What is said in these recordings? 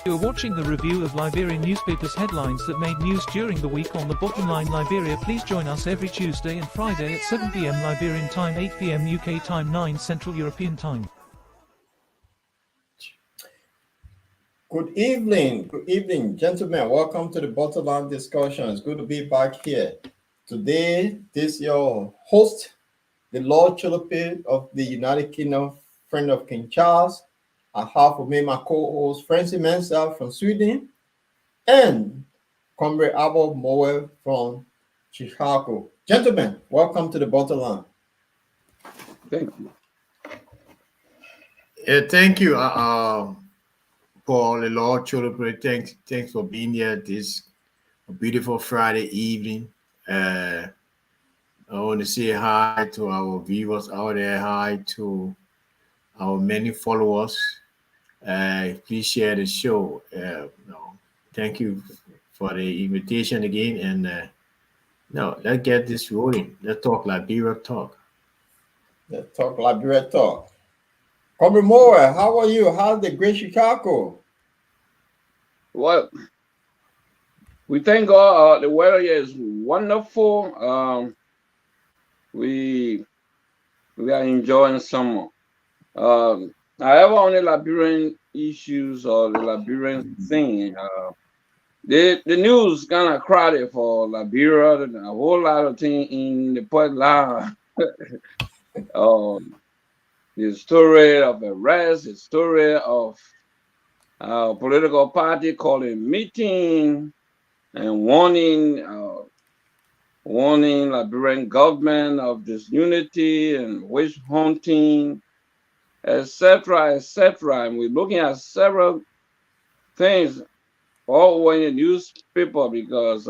You are watching the review of Liberian newspapers headlines that made news during the week on the Bottom Line Liberia. Please join us every Tuesday and Friday at 7 p.m. Liberian time, 8 p.m. UK time, 9 Central European time. Good evening, gentlemen. Welcome to the Bottom Line discussion. It's good to be back here. Today, this your host, the Lord Cholope of the United Kingdom, friend of King Charles. I have with me my co-host, Francie Mensah from Sweden, and Comrade Abel Moe from Chicago. Gentlemen, welcome to the Bottom Line. Thank you. Thank you, Paul, the Lord Cholope. Thanks for being here this beautiful Friday evening. I want to say hi to our viewers out there. Hi to our many followers. Please share the show. Thank you for the invitation again. And now let's get this rolling. Let's talk Liberia talk. Let's talk Liberia talk. Comrade Moe, how are you? How's the great Chicago? Well, we thank God. The weather here is wonderful. We are enjoying summer. However, on the Liberian issues or the Liberian thing, the news kind of crowded for Liberia. A whole lot of things in the pipeline. The story of arrest, the story of political party calling meeting and warning Liberian government of disunity and witch hunting, etc., etc. And we're looking at several things all over in the newspaper because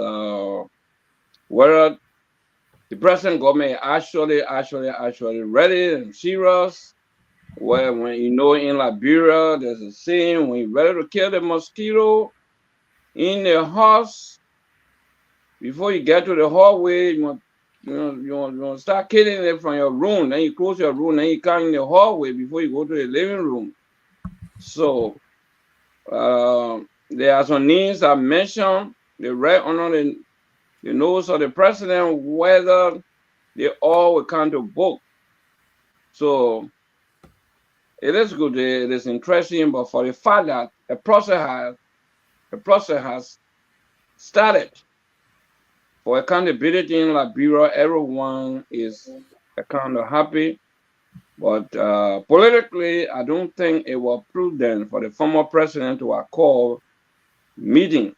whether the present government actually ready and serious. Well, when you know in Liberia, there's a saying, when you're ready to kill the mosquito in the house, before you get to the hallway, you want to start killing it from your room. Then you close your room, then you come in the hallway before you go to the living room. So there are some names I mentioned. They read under the nose of the president whether they all will come to book. So it is good, it is interesting, but for the fact that the process has started for accountability in Liberia, everyone is kind of happy. But politically, I don't think it was prudent for the former president to call meeting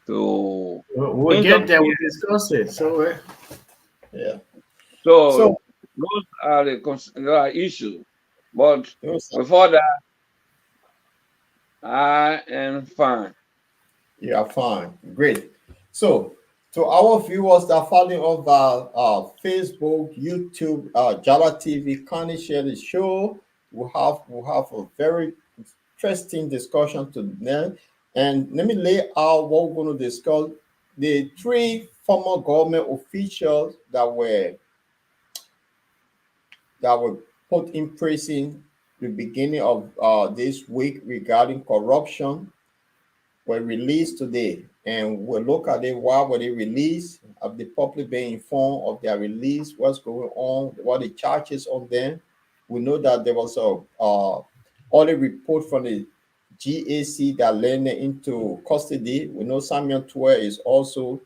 to we'll get there, we'll discuss it. So yeah. So those are the issues. But before that, I am fine. You are fine. Great. So, to our viewers that are following over Facebook, YouTube, Java TV, kindly share the show. We'll have a very interesting discussion today. And let me lay out what we're going to discuss. The three former government officials that were put in prison the beginning of this week regarding corruption were released today, and we'll look at it. Why were they released? Have the public been informed of their release? What's going on? What the charges on them? We know that there was a audit report from the GAC that landed into custody. We know Samuel Tuer is also,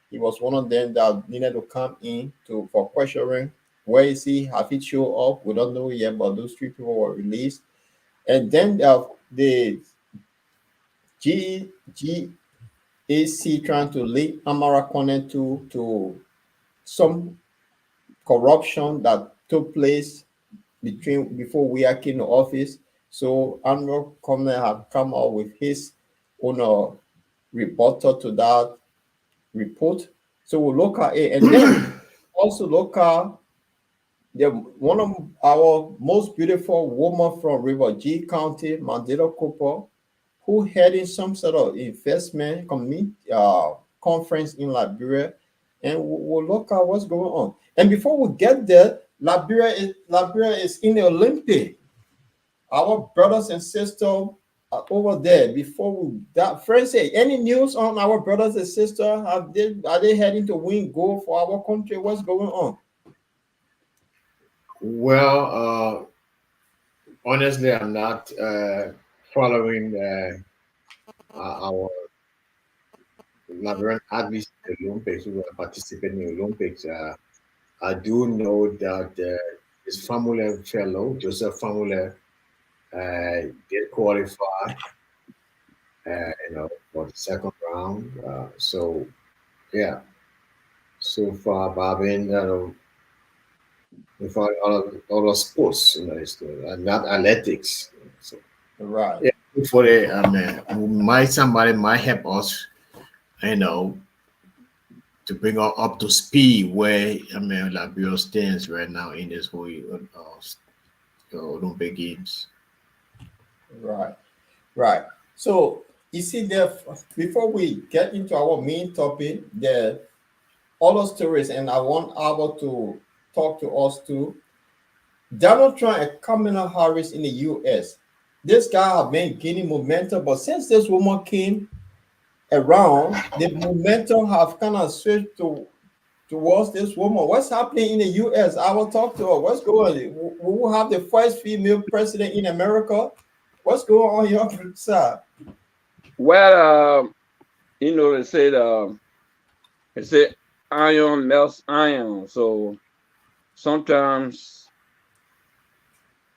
he was one of them that needed to come in for questioning. Where is he? Have he showed up? We don't know yet, but those three people were released. And then the GAC trying to link Amara Kone to some corruption that took place before we are in the office. So Amara Kone had come out with his own rebuttal to that report. So we'll look at it, and then also look at one of our most beautiful woman from River G County, Mandela Cooper, who heading some sort of investment conference in Liberia, and we'll look at what's going on. And before we get there, Liberia is in the Olympic. our brothers and sisters over there before we that Francis, any news on our brothers and sisters? Are they heading to win gold for our country? What's going on? Well, honestly, I'm not following our Liberian athletes in the Olympics who are participating in the Olympics. I do know that his Famula fellow, Joseph Famula, did qualify, for the second round. So, yeah, so far, but I've been, with all sports, it's not athletics. So, Right. yeah, for the, somebody might help us, you know, to bring us up to speed where Liberia stands right now in this whole Olympic Games. Right. Right. So you see there before we get into our main topic, the other stories, and I want Albert to talk to us too. Donald Trump and Kamala Harris in the US. This guy have been gaining momentum, but since this woman came around, the momentum have kind of switched towards this woman. What's happening in the US? I will talk to her. What's going on? We will have the first female president in America. What's going on here, sir? Well, they say iron melts iron. So sometimes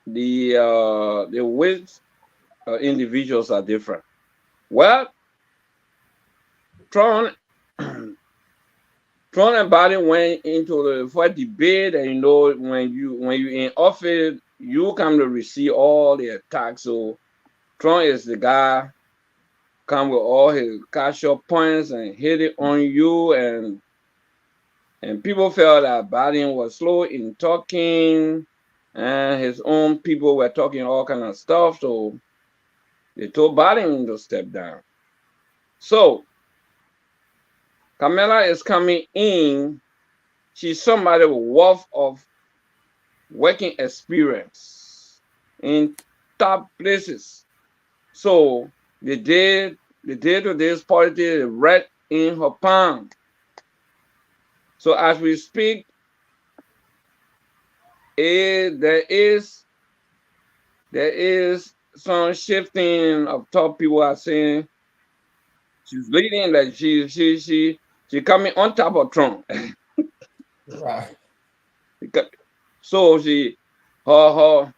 the weight individuals are different. Well, Trump and Biden went into the first debate, and when you in office, you come to receive all the attacks. So Trump is the guy come with all his cash up points and hit it on you, and people felt that Biden was slow in talking, and his own people were talking all kind of stuff. So they told Biden to step down. So Kamala is coming in. She's somebody with wealth of working experience in top places. So the day to this politics is right in her palm. So as we speak, there is some shifting of top people are saying she's leading, like she coming on top of Trump. Right. So her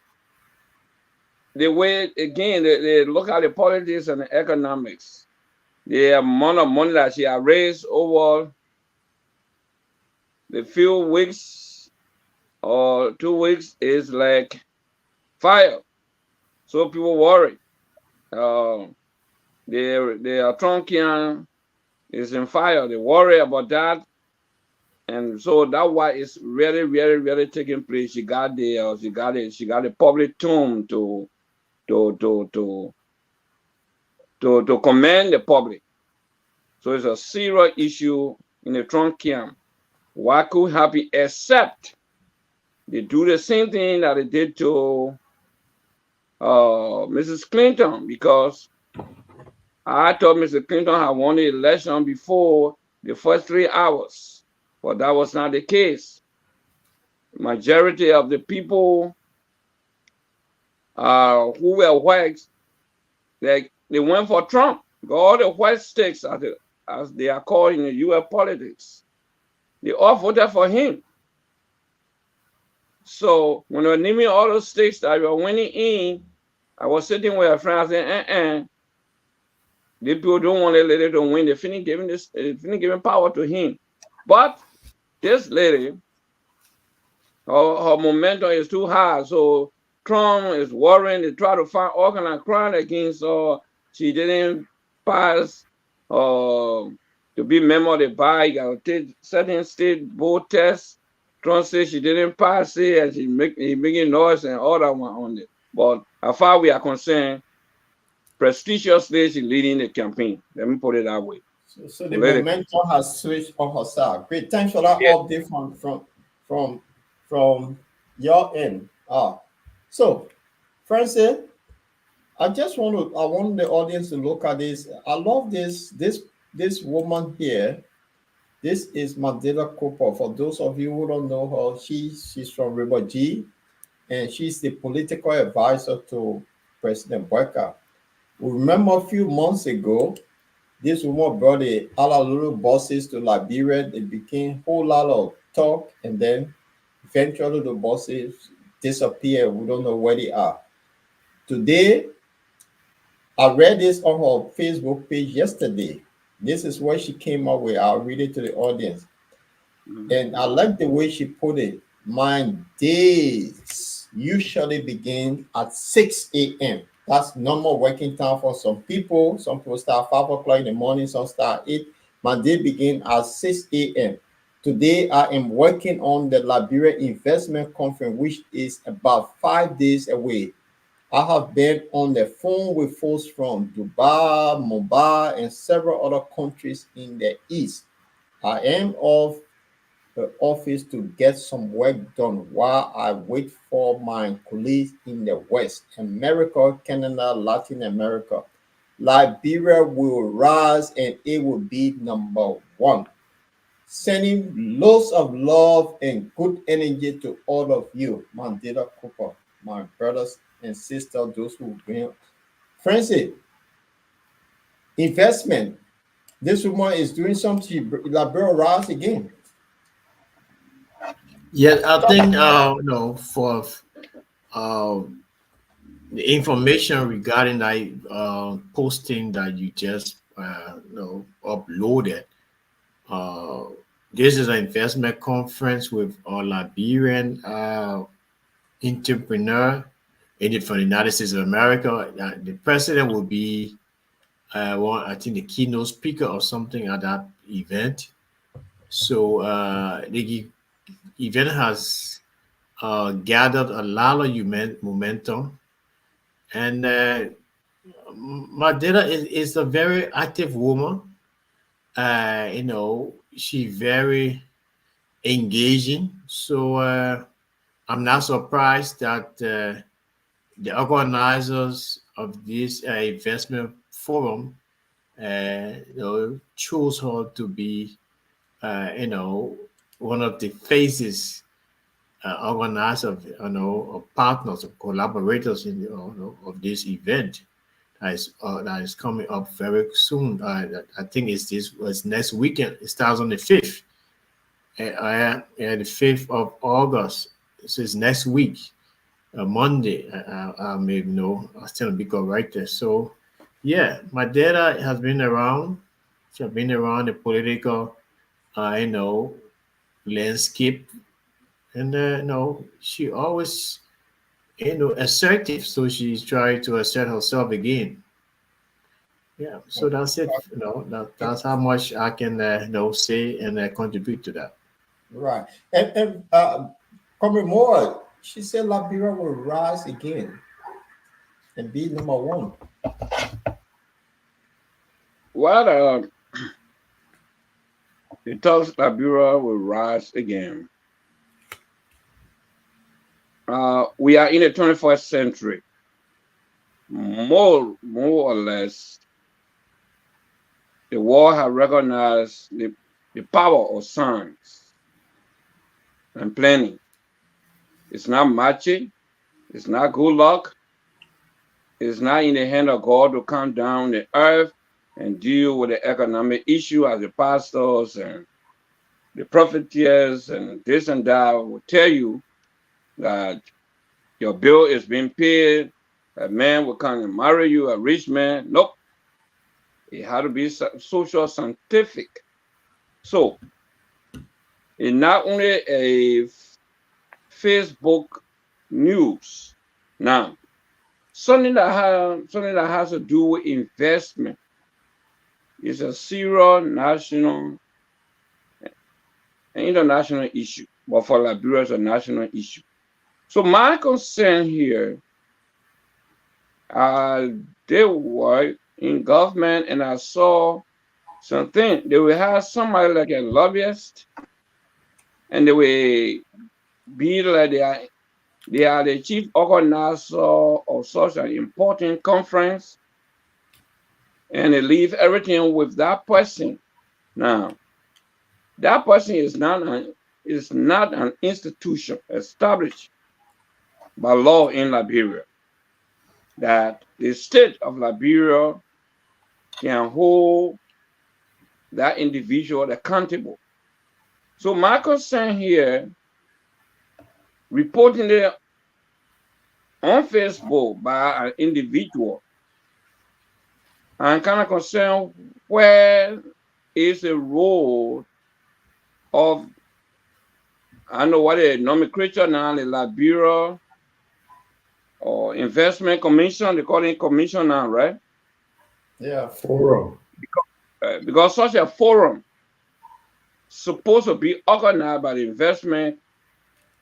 the way again they look at the politics and the economics. The amount of money that she has raised over the few weeks or 2 weeks is like fire. So people worry. The Trumpian is in fire. They worry about that. And so that's why it's really, really, really taking place. She got the public tomb to commend the public. So it's a serious issue in the Trump camp. What could happen except they do the same thing that they did to Mrs. Clinton, because I thought Mrs. Clinton had won the election before the first 3 hours, but that was not the case. Majority of the people who were whites, they went for Trump. All the white states, as they are called in the U.S. politics, they all voted for him. So when they were naming all those states that were winning in, I was sitting with a friend saying, the people don't want the lady to win. They finish giving power to him. But this lady, her momentum is too high. So Trump is worrying. They try to find all kind of crime against her. She didn't pass to be member of the bar. You got to take certain state board tests. Trump says she didn't pass it, and he making noise and all that one on it. But as far as we are concerned, prestigiously she's leading the campaign. Let me put it that way. So the momentum has switched on her side. Great. Thanks for that update from your end. So, Francis, I just I want the audience to look at this. I love this woman here. This is Mandela Cooper. For those of you who don't know her, she's from River G, and she's the political advisor to President Boyka. We remember a few months ago, this woman brought the Alalulu buses to Liberia. It became a whole lot of talk, and then eventually the buses disappeared. We don't know where they are. Today, I read this on her Facebook page yesterday. This is what she came up with. I'll read it to the audience. And I like the way she put it. My days usually begin at 6 a.m. That's normal working time for some people. Some people start 5 o'clock in the morning, some start 8. My day begin at 6 a.m. Today, I am working on the Liberia Investment Conference, which is about 5 days away. I have been on the phone with folks from Dubai, Mumbai, and several other countries in the East. I am off the office to get some work done while I wait for my colleagues in the West, America, Canada, Latin America. Liberia will rise and it will be number one. Sending loads of love and good energy to all of you, Mandela Cooper, my brothers and sisters, those who bring. Francis, investment. This woman is doing something. Liberia rise again. Yeah, I think for uh, the information regarding that posting that you just uploaded. Uh, this is an investment conference with a Liberian entrepreneur from the United States of America. The president will be I think the keynote speaker or something at that event. So the event has gathered a lot of momentum, and Madela is a very active woman. She very engaging. So I'm not surprised that the organizers of this investment forum, chose her to be, one of the faces, organizers, of partners, of collaborators of this event that is coming up very soon. I think it's next weekend. It starts on the 5th. The 5th of August. So it's next week, Monday. I may know. I still be corrected. So, yeah, my data has been around. She has been around the political, landscape, and she always, assertive. So she's trying to assert herself again. Yeah. So that's it. That's how much I can, say and contribute to that. Right. And coming more, she said Liberia will rise again and be number one. Well, it tells Liberia will rise again. We are in the 21st century. More or less, the world has recognized the power of science and planning. It's not magic. It's not good luck. It's not in the hand of God to come down the earth and deal with the economic issue as the pastors and the prophetess and this and that will tell you that your bill is being paid. A man will come and marry you, a rich man. Nope. It had to be social scientific. So it's not only a Facebook news now. Something that has to do with investment is a serious national and international issue, but for Liberia, it's a national issue. So my concern here, they work in government, and I saw something. They will have somebody like a lobbyist, and they will be like they are They are the chief organizer of such an important conference, and they leave everything with that person. Now, that person is not an institution established by law in Liberia that the state of Liberia can hold that individual accountable. So my concern here, reporting it on Facebook by an individual, I'm kind of concerned where is the role of, I know what the nomenclature now, the Liberia or Investment Commission, they call it commission now, right? Yeah, forum. Because such a forum supposed to be organized by the Investment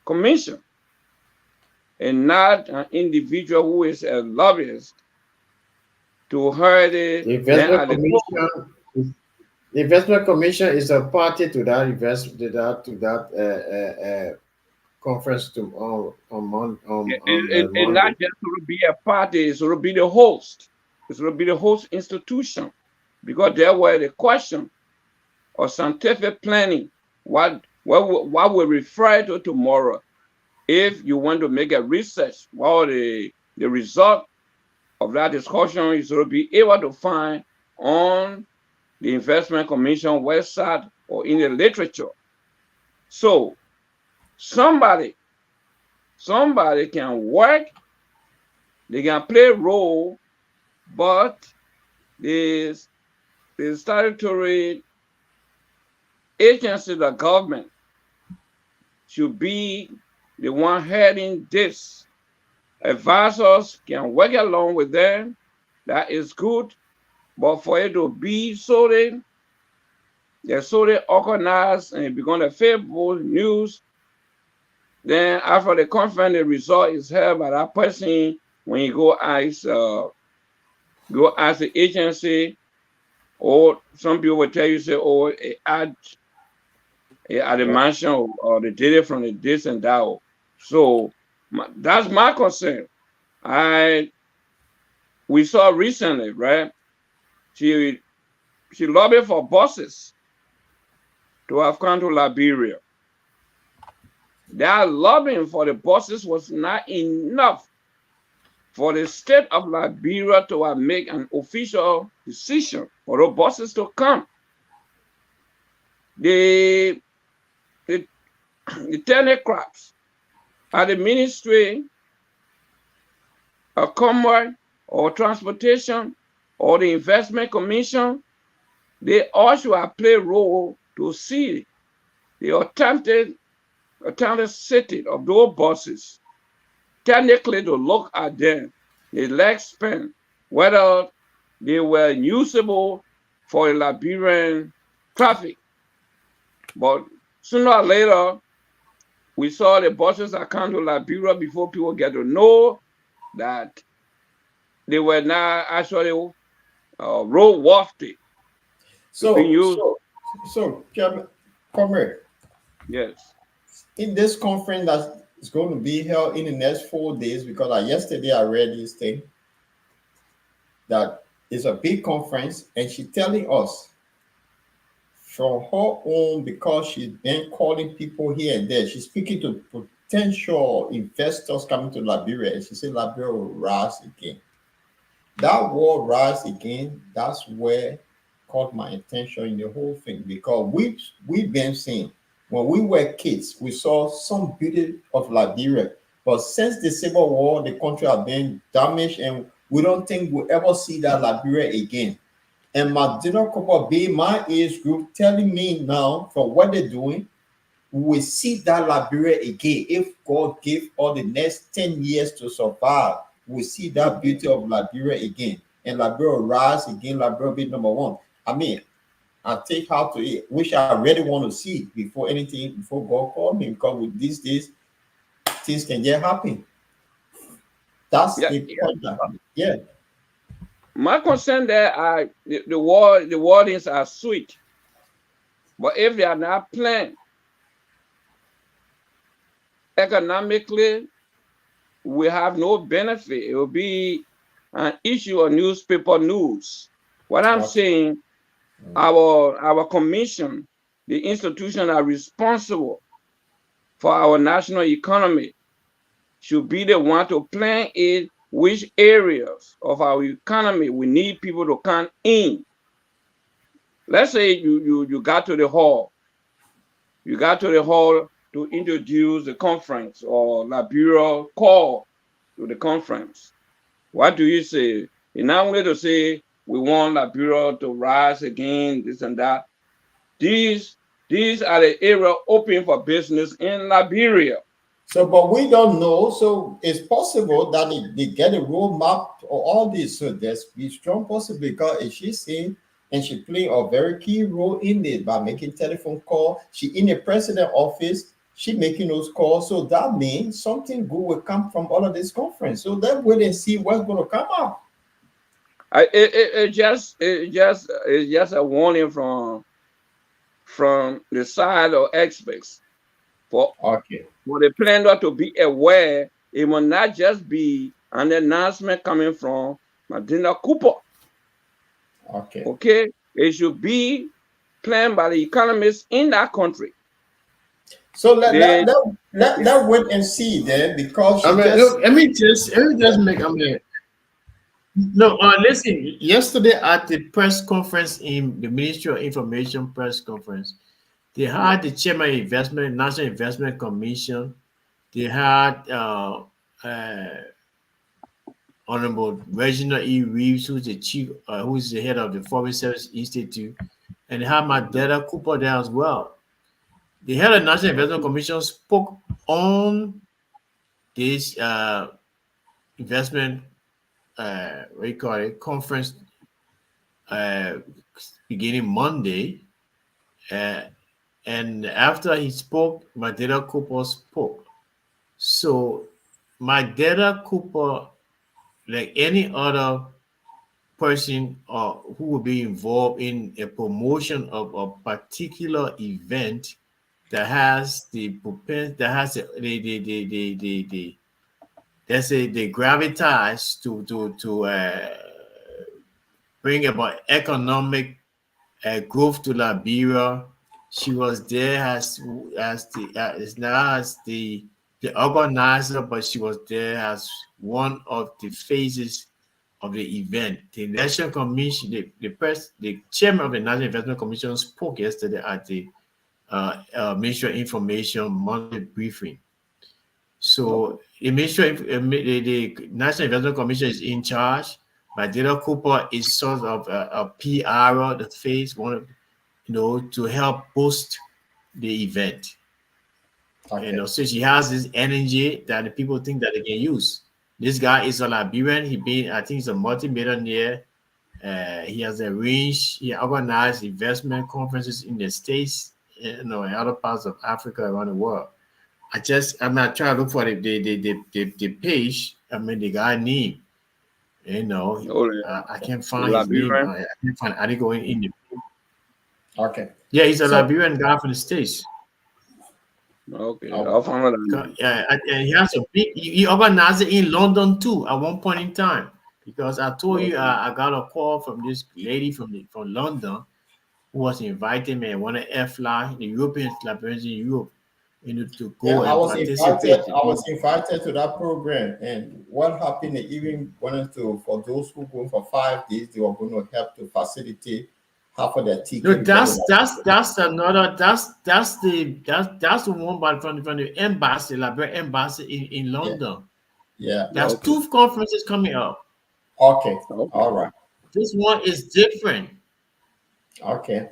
Commission and not an individual who is a lobbyist to hurt it. The Investment Commission is a party to that conference and not just to be a party, it's to be the host. It's to be the host institution, because there were the question of scientific planning. What we refer to tomorrow, if you want to make a research, what the result of that discussion is to be able to find on the Investment Commission website or in the literature. So somebody can work, they can play a role, but the statutory agency, the government, should be the one heading this. Advisors can work along with them, that is good, but for it to be so they're so organized and become a favorable news, then after the conference, the result is held by that person. When you go ask the agency, or some people will tell you, say, oh, at the mansion or the data from the this and that. So that's my concern. We saw recently, right? She lobbied for buses to have come to Liberia. That lobbying for the buses was not enough for the state of Liberia to make an official decision for the buses to come. The technocrats at the Ministry of Commerce or Transportation or the Investment Commission, they also have played a role to see the attempted setting of those buses, technically to look at them, the leg span, whether they were usable for the Liberian traffic. But sooner or later, we saw the buses that come to Liberia before people get to know that they were not actually roadworthy. So, Comrade. Yes. In this conference that is going to be held in the next 4 days, because yesterday I read this thing, that it's a big conference, and she's telling us from her own, because she's been calling people here and there, she's speaking to potential investors coming to Liberia, and she said Liberia will rise again. That word rise again, that's where caught my attention in the whole thing, because we've been seeing, when we were kids, we saw some beauty of Liberia, but since the Civil War, the country has been damaged, and we don't think we'll ever see that Liberia again. And my dinner couple being my age group telling me now, from what they're doing, we will see that Liberia again. If God gave all the next 10 years to survive, we'll see that beauty of Liberia again. And Liberia will rise again, Liberia will be number one. I mean, I take how to it, which I really want to see before God called me, because with these days, things can get happen. That's the point. Yeah. My concern there are the wordings are sweet, but if they are not planned economically will have no benefit. It will be an issue of newspaper news. What I'm Okay. saying, our commission, the institution are responsible for our national economy, should be the one to plan it, which areas of our economy we need people to come in. Let's say you got to the hall. You got to the hall to introduce the conference, or Liberia call to the conference. What do you say? You now need to say we want Liberia to rise again, this and that. These are the area open for business in Liberia. So, but we don't know. So it's possible that they get a roadmap or all this. So there's a strong possibility because if she's saying and she playing a very key role in it by making telephone call. She in the president office. She making those calls. So that means something good will come from all of this conference. So then wait and see what's going to come out. It's just a warning from the side of experts for Okay. the planner to be aware. It will not just be an announcement coming from Madina Cooper. Okay. Okay, it should be planned by the economists in that country. So let wait and see then, because she look, let me just make. No, listen. Yesterday at the press conference in the Ministry of Information press conference, they had the chairman of National Investment Commission. They had Honorable Reginald E. Reeves, who's the head of the Foreign Service Institute, and they had Madera Cooper there as well. The head of the National Investment Commission spoke on this investment conference beginning Monday, and after he spoke, Madera Cooper spoke. So Madera Cooper, like any other person who will be involved in a promotion of a particular event that has the gravitas to bring about economic growth to Liberia. She was there as the organizer, but she was there as one of the phases of the event. The National Commission, the chairman of the National Investment Commission spoke yesterday at the Ministry of Information monthly briefing. So the the National Investment Commission is in charge. Madera Cooper is sort of a PR, the face, to help boost the event. Okay. So she has this energy that the people think that they can use. This guy is a Liberian. I think he's a multi-millionaire. He has he organized investment conferences in the States, in other parts of Africa, around the world. I'm not trying to look for the page. The guy name. I can't find his name. I can't find article in the. Okay. Yeah, he's a Liberian guy from the States. Okay, I'll find out. And he has a big. He organized it in London too at one point in time, because I told you I got a call from this lady from London who was inviting me. I wanted to fly the European Liberians in Europe. To go and participate. I was invited to that program, and what happened? They even wanted to, for those who go for 5 days, they were going to help to facilitate half of their ticket. No, that's the one from the embassy, Liberia embassy in London. Yeah. There's 2 conferences coming up. Okay. All right. This one is different. Okay.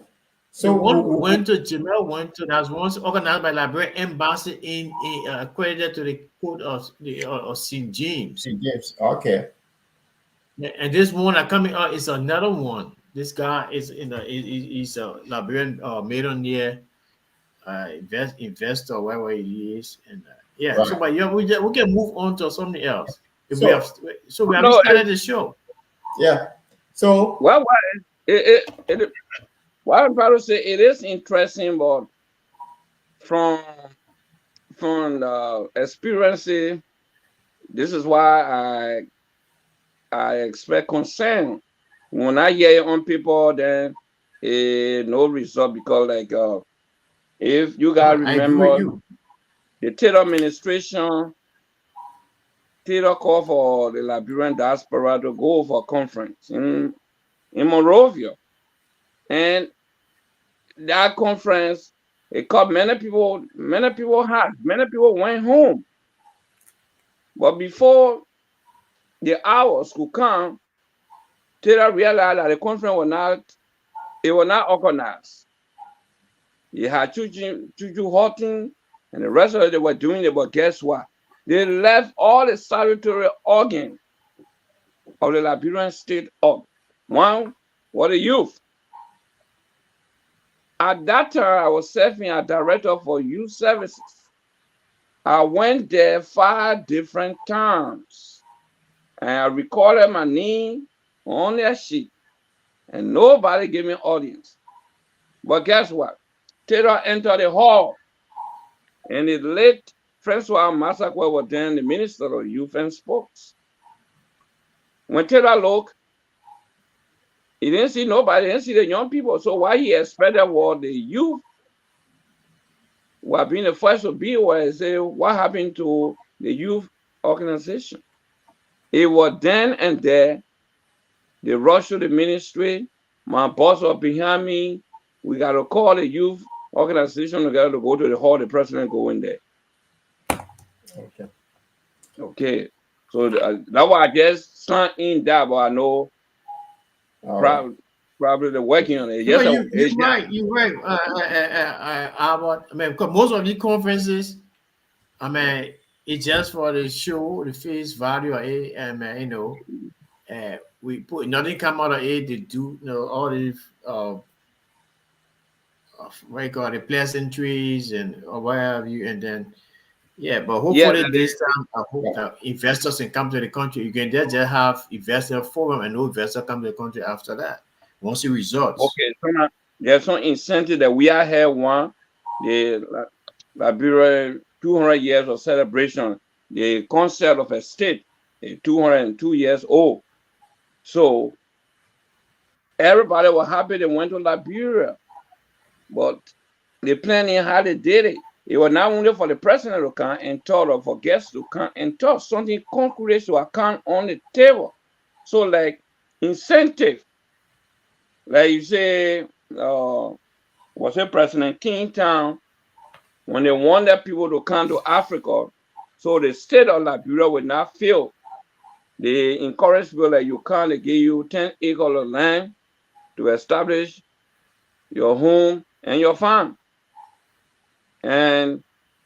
So one that's once organized by Liberia Embassy in accredited to the Court of St. James. St. James. Okay. And this one that coming out is another one. This guy is he's a Liberian millionaire investor, wherever he is, and Right. So, but we can move on to something else. We have started the show. Yeah. So what I'm trying to say, it is interesting, but from the experience this is why I expect concern. When I hear on people, then no result, because like if you guys I agree with remember, you. the Taylor administration, Taylor called for the Liberian diaspora to go for a conference in Monrovia, and that conference, it caught many people. Many people went home, but before the hours could come, Taylor realized that the conference was not organized. You had Juju Horton and the rest of it, they were doing it, but guess what? They left all the statutory organs of the Liberian state up. One was the youth. At that time, I was serving as director for youth services. I went there 5 different times, and I recorded my name on their sheet, and nobody gave me audience. But guess what? Taylor entered the hall, and the late Francois Massacre was then the Minister of Youth and Sports. When Taylor looked, he didn't see nobody, he didn't see the young people. So what he expected was the youth were being the first to be where he said, what happened to the youth organization? It was then and there, they rushed to the ministry. My boss was behind me. We got to call the youth organization together to go to the hall, the president go in there. Okay. Okay. So that's why I just signed in that, but I know probably they're working on it. No, Yes, you're right. You're right. Albert. I mean, because most of these conferences, I mean, it's just for the show, the face value of it, and you know, we put nothing come out of it to do, you know, all these what you call it, pleasantries and or what have you, and then yeah, but hopefully this time I hope that investors can come to the country. You can just have investor forum and no investor come to the country after that. Once the results. Okay, so there's some incentive that we are here one, the Liberia 200 years of celebration, the concept of a state, 202 years old. So everybody was happy they went to Liberia, but the planning how they did it, it was not only for the president to come and talk or for guests to come and talk, something concrete to account on the table. So like incentive, like you say, was it President Kingstown, when they wanted people to come to Africa, so the state of Liberia would not fail. They encourage people that you come, they give you 10 acres of land to establish your home and your farm. And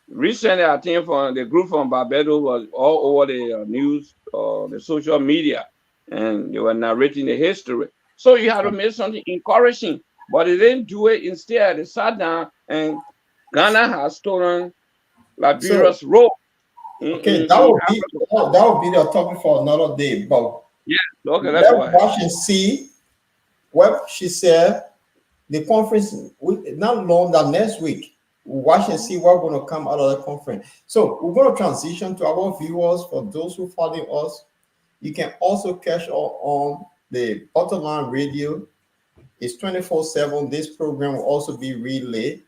recently, I think from the group from Barbados was all over the news, the social media, and they were narrating the history. So you have to make something encouraging, but they didn't do it. Instead, they sat down, and Ghana has stolen Liberia's role. Okay, that would be the topic for another day. But yeah, okay, let's go ahead. Watch and see what she said. The conference not long that next week. We'll watch and see what's going to come out of the conference. So we're going to transition to our viewers. For those who follow us, you can also catch on the Bottom Line Radio. It's 24/7. This program will also be relayed.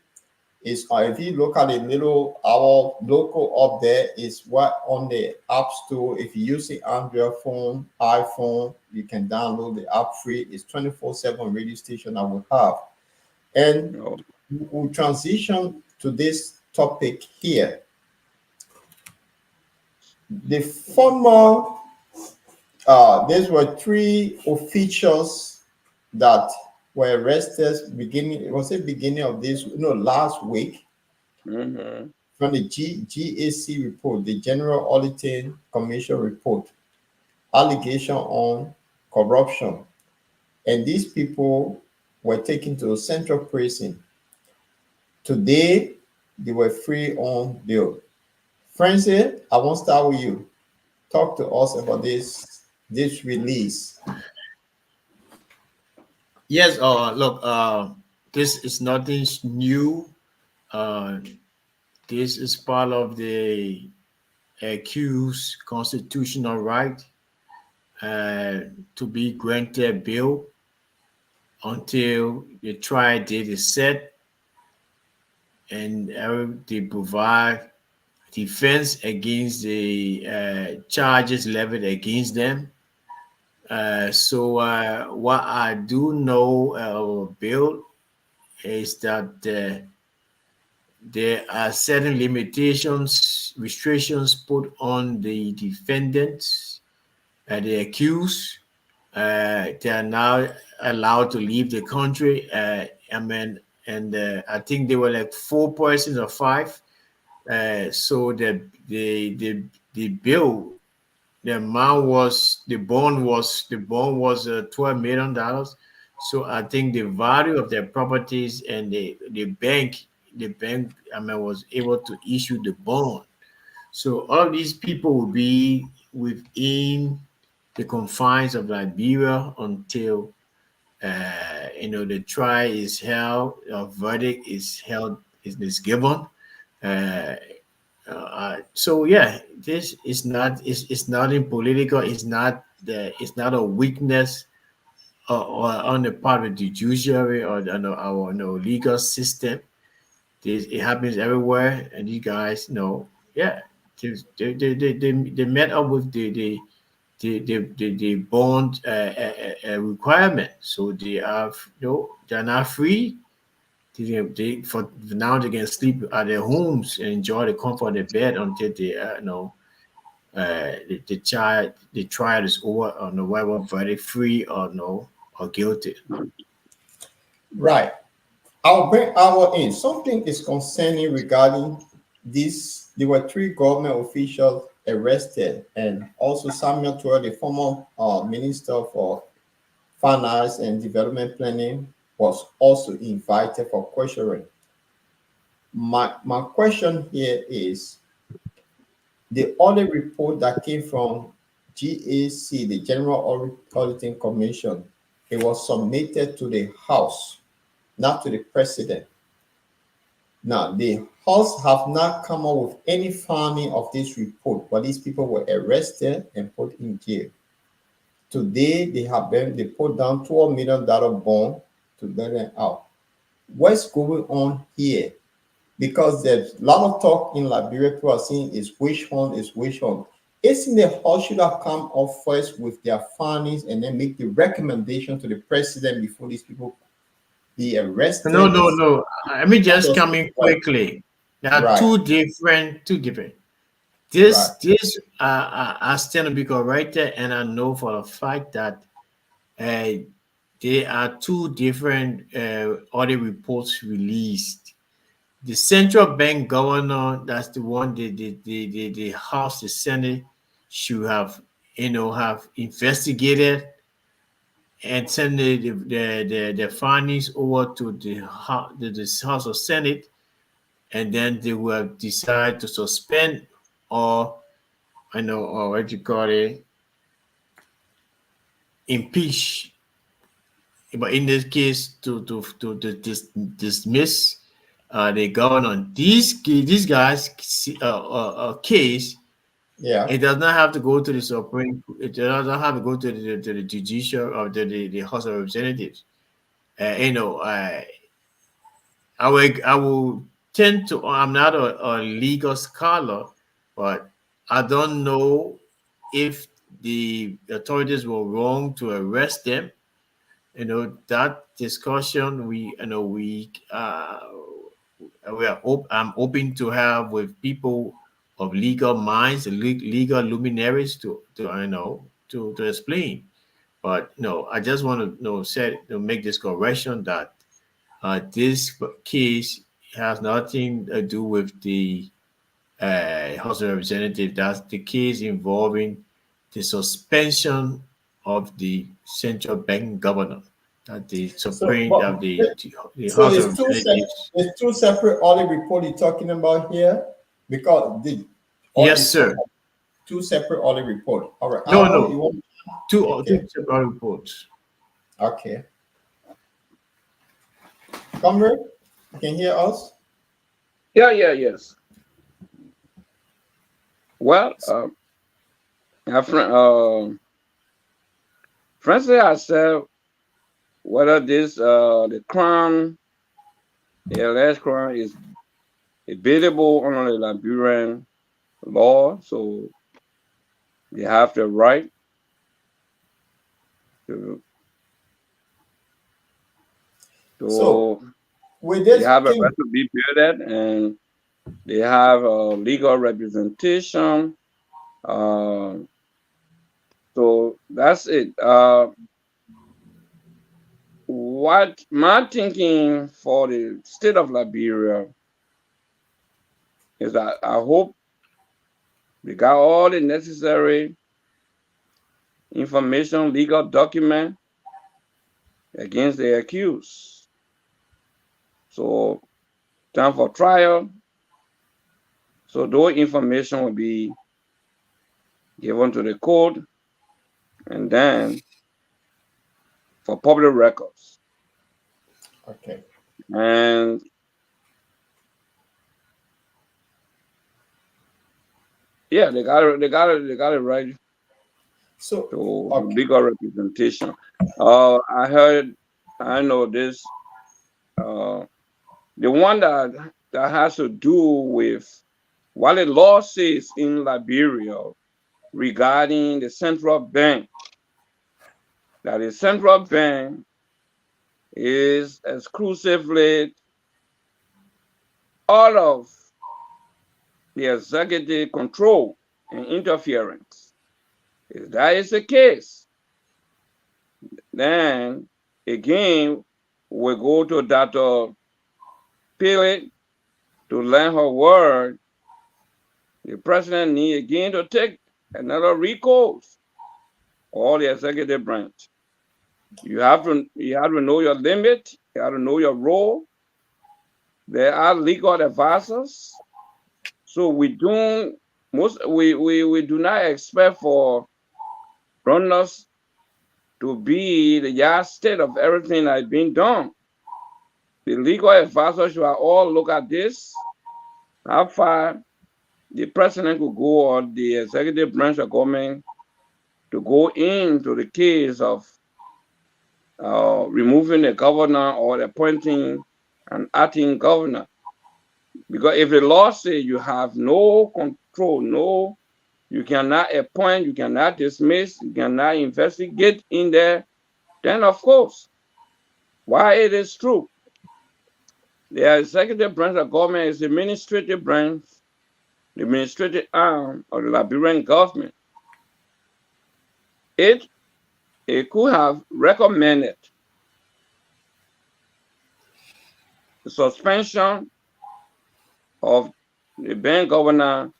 Is if you look at our local up there is what on the App Store. If you're using Android phone, iPhone, you can download the app free. It's 24/7 radio station that we have. And we'll transition to this topic here. The former, these were 3 officials that were arrested last week from the GAC report, the General Auditing Commission report, allegation on corruption. And these people were taken to a central prison. Today, they were free on bail. Francis, I want to start with you. Talk to us about this release. Yes, look, this is nothing new. This is part of the accused constitutional right to be granted bail until the trial date is set, and they provide defense against the charges levied against them. So what I do know, Bill, is that there are certain limitations, restrictions put on the defendants, the accused. They are now allowed to leave the country. I think they were like 4 persons or 5. So the bill, the amount was the bond was $12 million. So I think the value of their properties and the bank was able to issue the bond. So all these people will be within the confines of Liberia until the trial is held, a verdict is held, is given. Uh, so yeah, this is not it's not in political. It's not a weakness or on the part of the judiciary or our legal system. It happens everywhere, and you guys know, yeah, they met up with the bond requirement, so they're not free. For now, they can sleep at their homes and enjoy the comfort of their bed until the trial is over, or whether verdict free or no, or guilty. Right. I'll bring our in. Something is concerning regarding this. There were 3 government officials arrested, and also Samuel Toure, the former minister for finance and development planning, was also invited for questioning. My question here is the audit report that came from GAC, the General Auditing Commission. It was submitted to the House, not to the President. Now, the House have not come up with any finding of this report, but these people were arrested and put in jail. Today, they put down $12 million bond to let them out. What's going on here? Because there's a lot of talk in Liberia, people are saying is witch hunt, is witch hunt. Isn't the House should have come up first with their findings and then make the recommendation to the President before these people be arrested? No. Let me just come in quickly. There are Right. two different. Right. This I stand to be corrected, and I know for a fact that there are 2 different audit reports released. The central bank governor, that's the one the House, the Senate should have have investigated and send the findings over to the House of Senate, and then they will decide to suspend or or what you call it, impeach. But in this case, to dismiss the governor. These guys case. Yeah. It does not have to go to the Supreme. It does not have to go to the judicial or the House of Representatives. I will tend to. I'm not a legal scholar, but I don't know if the authorities were wrong to arrest them. That discussion I'm hoping to have with people of legal minds, legal luminaries to explain. But no, I just want to make this correction that this case has nothing to do with the House of Representatives. That's the case involving the suspension of the central bank governor. That the Supreme of the So House of Representatives. there's 2 separate audit reports you're talking about here, because Yes, sir. 2 separate audit reports. All right. No. Two Okay. separate reports. Okay. Comrade, you can hear us? Yes. Well, Francis has said whether this the crown, the alleged crown, is available under the Liberian law, so they have the right to So to with they this have a right king, to be bearded, and they have legal representation. Uh, so that's it. What my thinking for the state of Liberia is that I hope they got all the necessary information, legal document against the accused. So time for trial. So those information will be given to the court and then for public records. okay. And yeah, they got it right So to okay. legal representation. I know this, uh, the one that has to do with what the law says in Liberia regarding the central bank, that the central bank is exclusively out of the executive control and interference. If that is the case, then again we go to Dr. Pillett to learn her word. The president need again to take another recourse or the executive branch. You have to know your limit, you have to know your role. There are legal advisors. So we do not expect for runners to be the yardstick of everything that's been done. The legal advisors should all look at this, how far the president could go or the executive branch of government to go into the case of removing the governor or appointing an acting governor. Because if the law says you have no control, you cannot appoint, you cannot dismiss, you cannot investigate in there, then of course, why it is true. The executive branch of government is the administrative branch, the administrative arm of the Liberian government. It, it could have recommended the suspension of the bank governor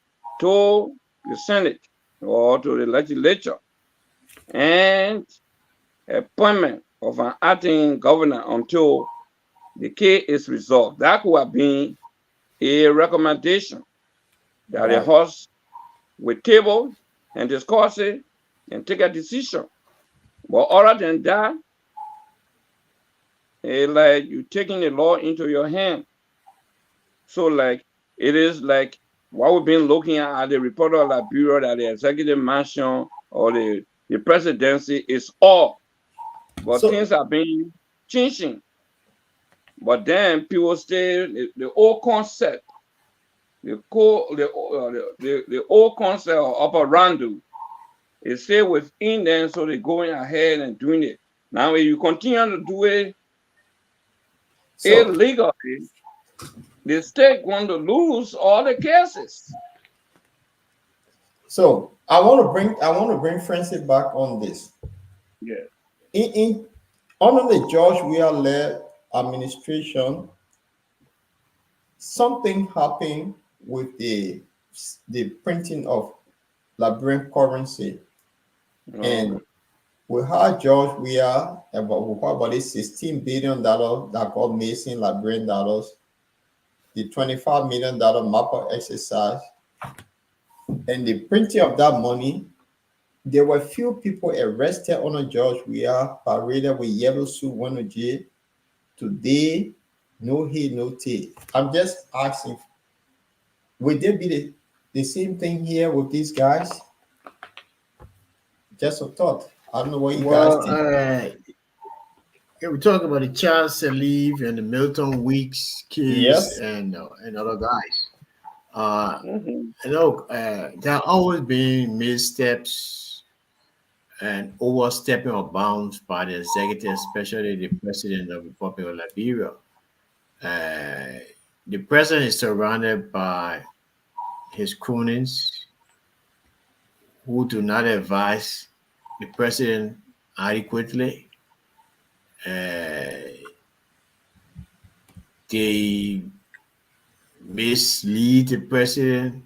to the Senate or to the legislature and appointment of an acting governor until the case is resolved. That could have been a recommendation that the Right. House will table and discuss it and take a decision. But other than that, like you taking the law into your hand. So like it is like what we've been looking at the report of Liberia that the executive mansion or the presidency is all. But So things have been changing. But then people stay the old concept, the old concept of operando is still within them, so they're going ahead and doing it. Now, if you continue to do it so illegally, the state going to lose all the cases. so I want to bring Francis back on this. Yeah. In under the George Weah led administration, something happened with the printing of Liberian currency, Okay. and we had George Weah about this $16 billion that got missing Liberian dollars, the $25 million MAPA exercise, and the printing of that money. There were few people arrested under George Weah, paraded with yellow suit, went to jail. Today, no heed, no tail. I'm just asking, would there be the same thing here with these guys. Just a thought. I don't know what you guys Well, think. yeah, we talk about the Charles Saliv and the Milton Weeks case Yes. and other guys. Uh, Mhm. there have always been missteps and overstepping of bounds by the executive, especially the president of the Republic of Liberia. Uh, the president is surrounded by his cronies who do not advise the president adequately. Uh, they mislead the president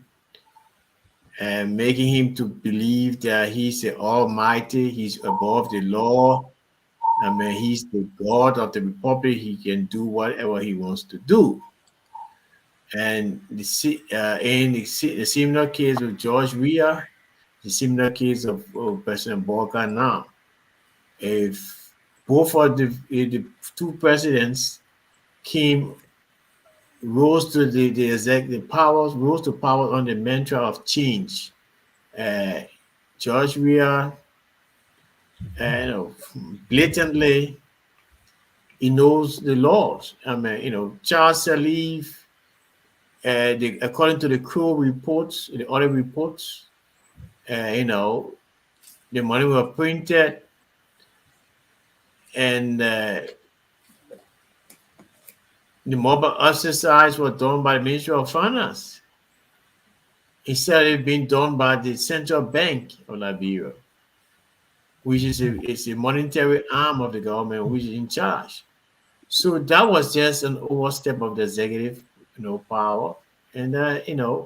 and making him to believe that he's the almighty, he's above the law. I mean, he's the God of the Republic. He can do whatever he wants to do. And the similar case of George Weah, the similar case of President Bolton now. If both of the two presidents came rose to the executive powers, rose to power on the mantra of change. Uh, George Weah, blatantly, he knows the laws. I mean, Charles Saliv, according to the Crow reports, the other reports, the money were printed and the mobile exercise was done by the Ministry of Finance instead of being done by the Central Bank of Liberia, which is a monetary arm of the government, which is in charge. So that was just an overstep of the executive, power, and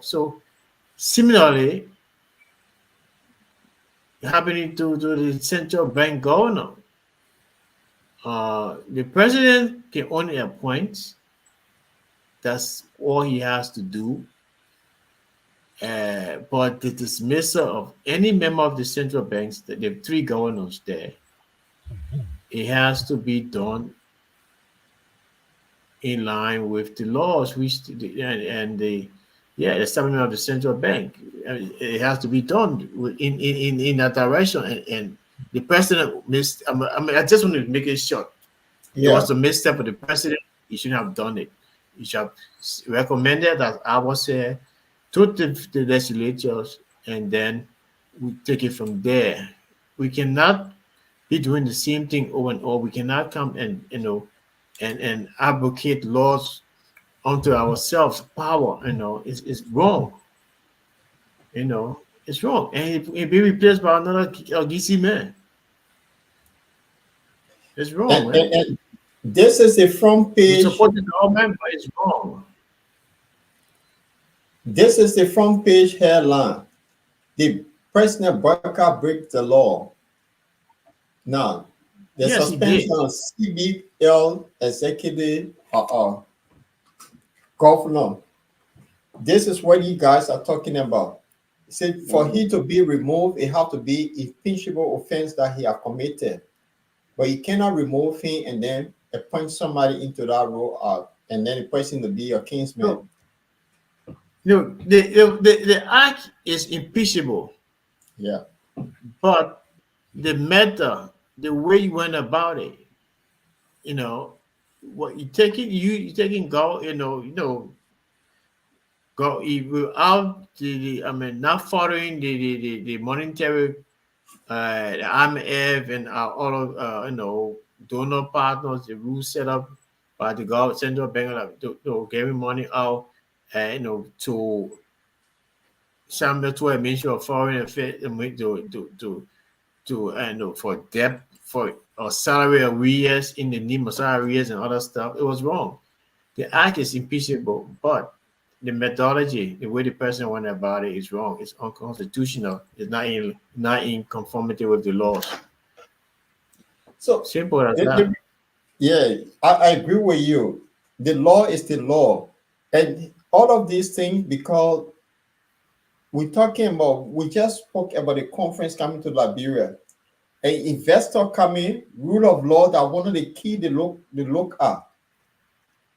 so similarly happening to the central bank governor. The president can only appoint. That's all he has to do. But the dismissal of any member of the central banks, the three governors there, it has to be done in line with the laws, which the establishment of the central bank. It has to be done in that direction. And the president missed. I just want to make it short. It Yeah. was a misstep of the president. He shouldn't have done it. He should have recommended that I was to the legislatures, and then we take it from there. We cannot be doing the same thing over and over. We cannot come and and advocate laws unto ourselves. Power, it's wrong. It's wrong, and it be replaced by another DC man. It's wrong, And, and, man. and this is the front We page. support the government, but it's wrong. This is the front page headline. The President Barker breaks the law. Now, the Yes, he did. suspension of CBL executive governor. This is what you guys are talking about. He said for he to be removed, it have to be impeachable offense that he have committed. But you cannot remove him and then appoint somebody into that role and then the person to be your kinsman. The act is impeachable, Yeah. but the method, the way you went about it, what you taking go, go without not following the monetary the IMF and all of donor partners, the rules set up by the government, central bank, giving money out, to some to a Ministry of Foreign Affairs, for debt or salary arrears in the name of salary arrears and other stuff. It was wrong. The act is impeachable, but the methodology, the way the person went about it is wrong. It's unconstitutional. It's not in conformity with the laws. So Simple as that. yeah, I agree with you. The law is the law. And all of these things, because we just spoke about the conference coming to Liberia. An investor coming, rule of law that one of the key they look at.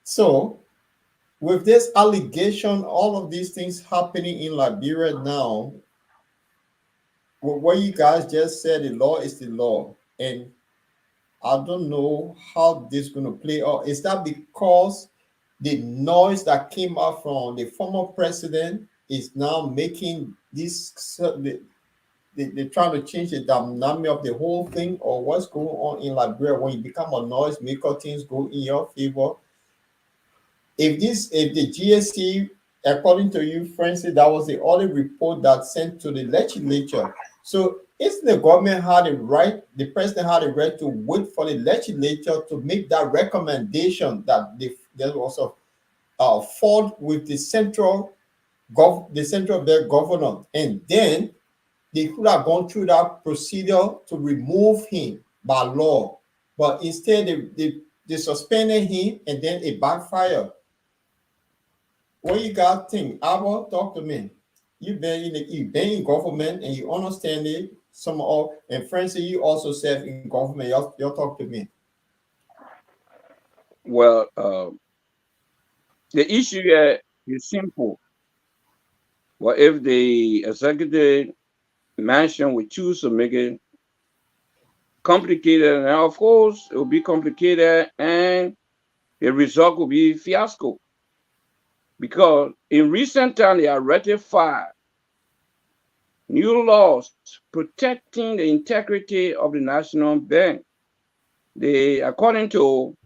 So with this allegation, all of these things happening in Liberia now, what you guys just said, the law is the law. And I don't know how this is going to play out. Is that because the noise that came out from the former president is now making this, they're trying to change the dynamic of the whole thing, or what's going on in Liberia? When you become a noise maker, things go in your favor. If the GSC, according to you, Francis, that was the only report that sent to the legislature. So isn't the government had the right, the president had the right to wait for the legislature to make that recommendation that there was a fault with the central bank governor, and then they could have gone through that procedure to remove him by law, but instead they suspended him, and then it backfired. What you got think? Abba, talk to me. You've been in government and you understand it. Some of, and Francis, you also serve in government. Y'all talk to me. Well, the issue here is simple. Well, if the executive mansion would choose to make it complicated, and of course it will be complicated, and the result will be fiasco. Because in recent times they have ratified new laws protecting the integrity of the national bank. They, according to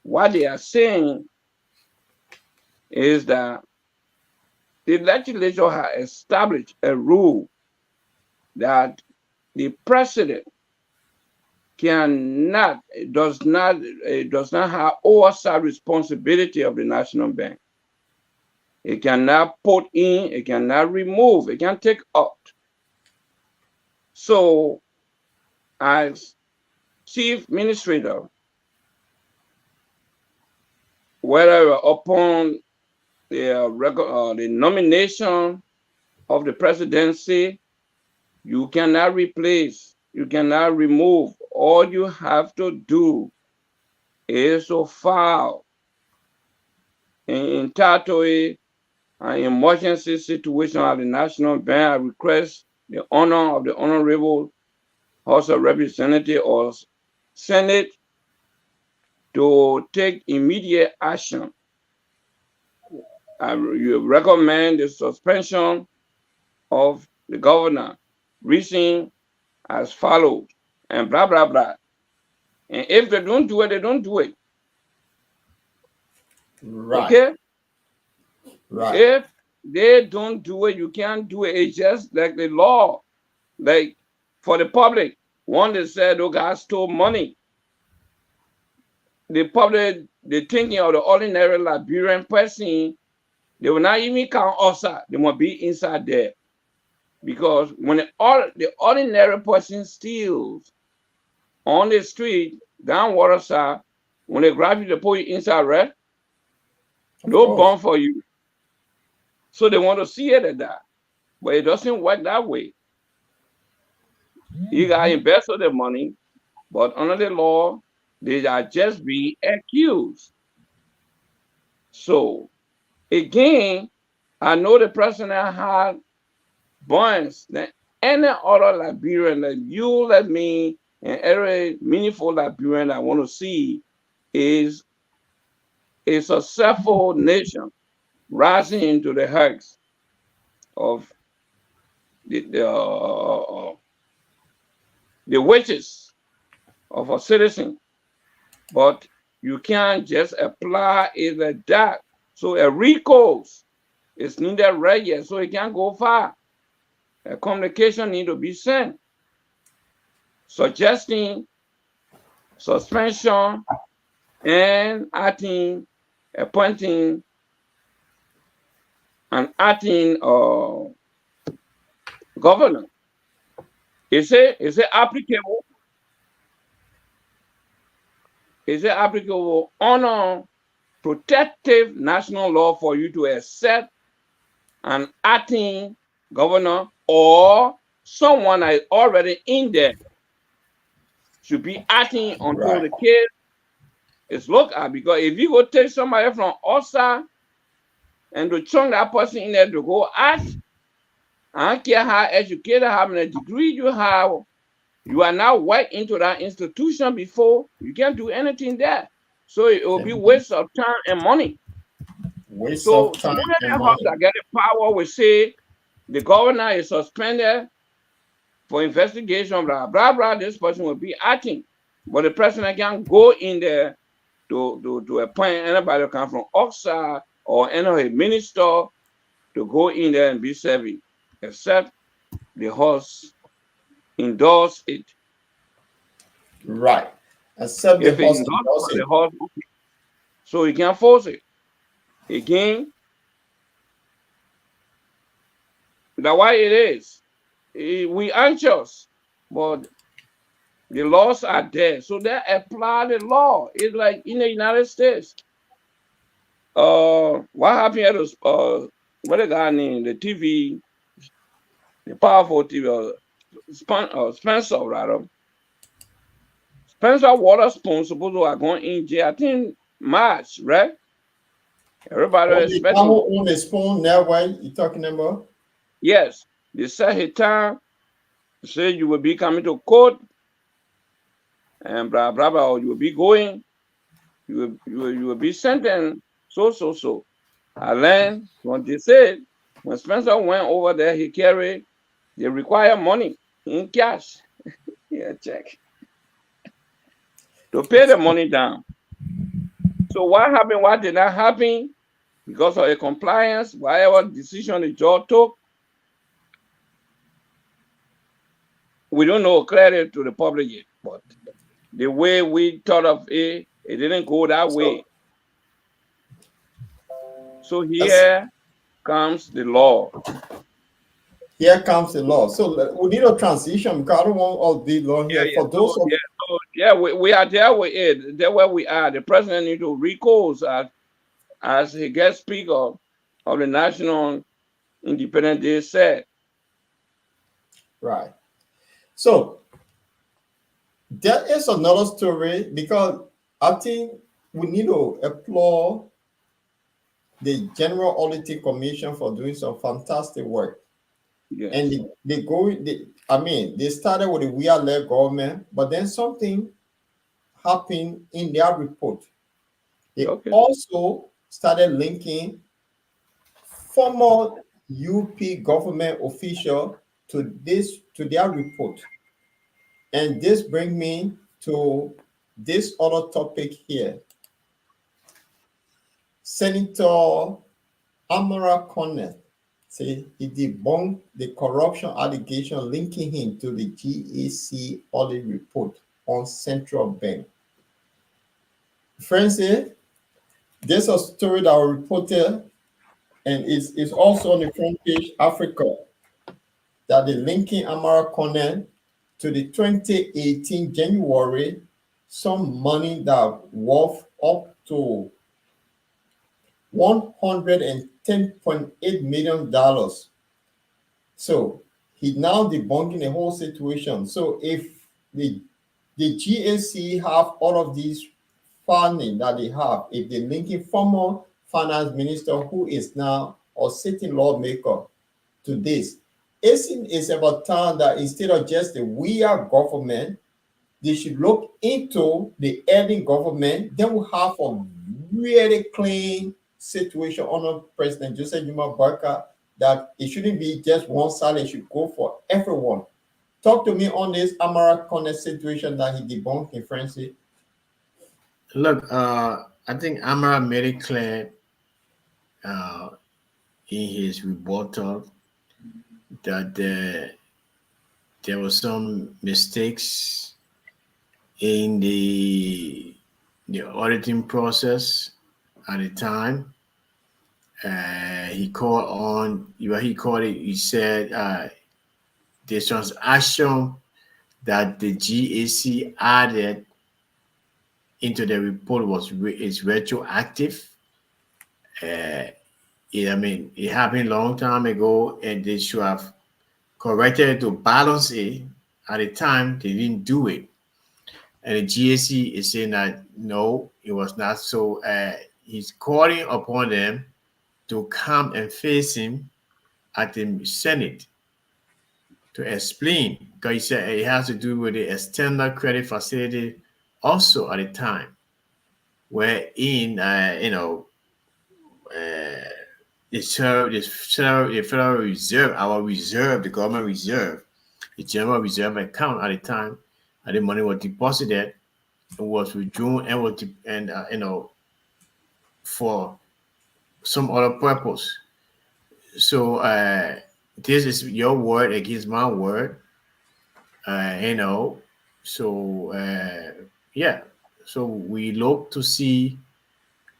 what they are saying, is that the legislature has established a rule that the president does not have oversight responsibility of the national bank. It cannot put in, it cannot remove, it can take out. So, as chief administrator, whether upon the nomination of the presidency, you cannot replace, you cannot remove. All you have to do is to file in territory an emergency situation at the National Bank. I request the honor of the Honorable House of Representatives or Senate to take immediate action. I recommend the suspension of the governor, reason as follows, and blah, blah, blah. And if they don't do it, they don't do it. Right. Okay? Right. If they don't do it, you can't do it. It's just like the law. Like for the public, one that said, okay, I stole money. The public, the thinking of the ordinary Liberian person, they will not even count outside. They must be inside there. Because when the ordinary person steals on the street, down water side, when they grab you, they put you inside, right? No bond for you. So they want to see it at that. But it doesn't work that way. You got to invest the money, but under the law, they are just being accused. So, again, I know the president had bonds that any other Liberian that you, like me, and every meaningful Liberian I want to see is a successful nation rising into the heights of the wishes of a citizen. But you can't just apply it like that. So a recourse is needed right here, so it can't go far. A communication need to be sent, suggesting suspension and appointing an acting governor. Is it applicable? Is it applicable under protective national law for you to accept an acting governor or someone that is already in there should be acting until the case It's looked at, because if you go take somebody from outside and to chunk that person in there to go act, I don't care how educated, how many degree you have, you are now work into that institution before, you can't do anything there. So it will be waste of time and money. Waste So of time only and the house money. that get the power will say the governor is suspended for investigation, blah, blah, blah. This person will be acting. But the president can't go in there to appoint anybody who come from outside or any minister to go in there and be serving, except the house endorse it. Right. Except the If it host endorse does the it. house, so you can't force it. Again, that's why it is. We anxious, but the laws are there, so they apply the law. It's like in the United States. What happened at what the guy named the TV, the powerful TV, Spencer, rather. Spencer Waterspoon supposed to have gone in jail, I think March, right? Everybody Oh, was the guy expecting. who own the spoon network you talking about? Yes, they set his time, say you will be coming to court, and blah blah blah, or you will be going, you will be sentenced, so. I learned what they said. When Spencer went over there, he carried, they require money in cash. Yeah, check. To pay the money down. So what happened? What did not happen? Because of a compliance, whatever decision the judge took, we don't know clearly to the public yet. But the way we thought of it, it didn't go that way. So here comes the law. Here comes the law. So we need a transition because I don't want all the law here. For those of We are there with it. There where we are. The president need to recourse as he gets speaker of the National Independent Day said. right. So there is another story because I think we need to applaud the General Auditing Commission for doing some fantastic work. Yes. And they started with the we-are-led government, but then something happened in their report. They also started linking former UP government official to their report. And this brings me to this other topic here. Senator Amara Connell say he debunked the corruption allegation linking him to the GAC audit report on central bank. Friends, this is a story that was reported and it's also on the front page Africa that the linking Amara Connell to the 2018 January some money that worth up to $110.8 million. So he now debunking the whole situation. So if the GAC have all of these funding that they have, if they linking former finance minister who is now a sitting lawmaker to this, it's about time that instead of just the we are government, they should look into the ending government. Then we have a really clean situation under President Joseph Juma Barker that it shouldn't be just one side, it should go for everyone. Talk to me on this Amara Connell situation that he debunked in French. Look, I think Amara made it clear in his rebuttal that there were some mistakes in the auditing process at the time. He said the transaction that the GAC added into the report is retroactive. It happened a long time ago, and they should have corrected it to balance it. At the time, they didn't do it. And the GAC is saying that no, it was not. So he's calling upon them to come and face him at the Senate to explain, because he said it has to do with the external credit facility also at the time, wherein, the Federal Reserve, our reserve, the government reserve, the general reserve account at the time, and the money was deposited and was withdrawn and for some other purpose. So this is your word against my word, So yeah, so we look to see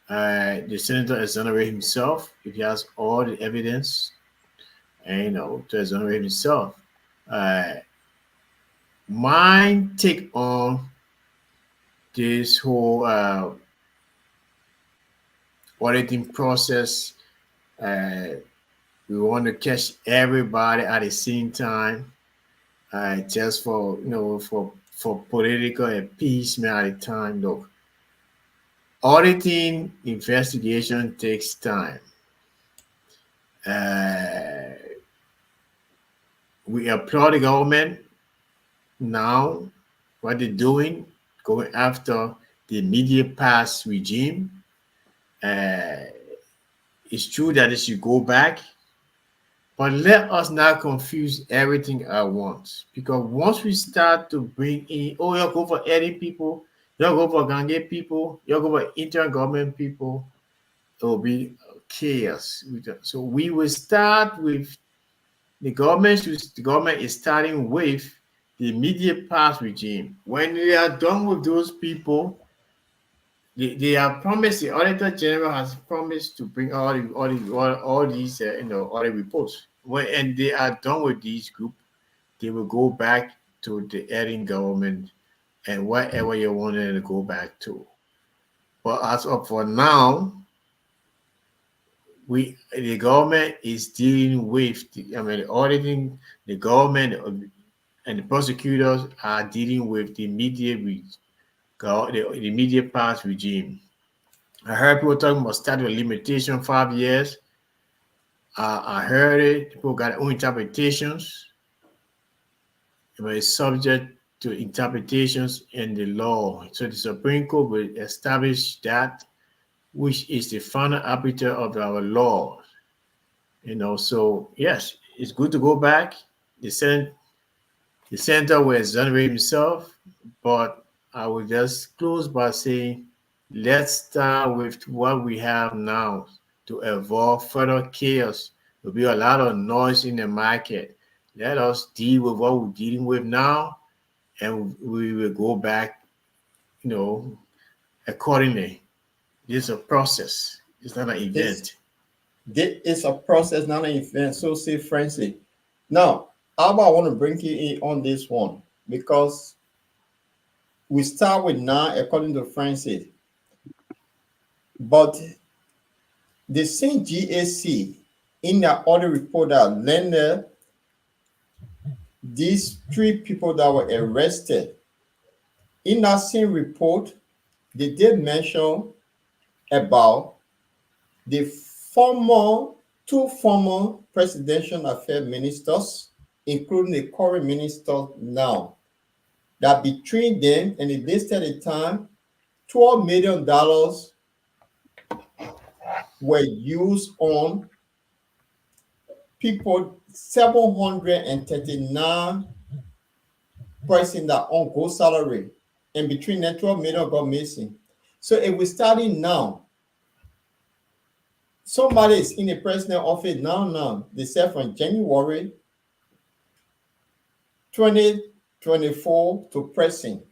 the senator exonerate himself if he has all the evidence, and to exonerate himself. Uh, my take on this whole auditing process, we want to catch everybody at the same time, just for for political appeasement at the time. Look, auditing investigation takes time. We applaud the government now, what they're doing, going after the immediate past regime. It's true that it should go back, but let us not confuse everything at once. Because once we start to bring in, oh, you'll go for any people, you'll go for Gange people, you'll go for intergovernment people, it will be chaos. So we will start with the government. The government is starting with the immediate past regime. When they are done with those people, they are promised. The Auditor General has promised to bring all these audit reports. And they are done with these group, they will go back to the heading government and whatever you want them to go back to. But as of for now, the government is dealing with the auditing. The government and the prosecutors are dealing with the immediate past regime. I heard people talking about statute of limitation 5 years. I heard it. People got their own interpretations, but it's subject to interpretations in the law. So the Supreme Court will establish that, which is the final arbiter of our law. So yes, it's good to go back. The senator will exonerate himself, but I will just close by saying, let's start with what we have now to avoid further chaos. There'll be a lot of noise in the market. Let us deal with what we're dealing with now, and we will go back, accordingly. This is a process. It's not an event. This is a process, not an event. So say Francis. Now, Alba, I want to bring you in on this one because we start with now according to Francis. But the same GAC in their audit report that landed these 3 people that were arrested. In that same report, they did mention about the two former presidential affairs ministers, including the current minister now, that between them, and it listed at the time, $12 million were used on people, 739 person that on go salary, and between them 12 million got missing. So if we're starting now, somebody is in the president office now. They said from January 2024 to pressing.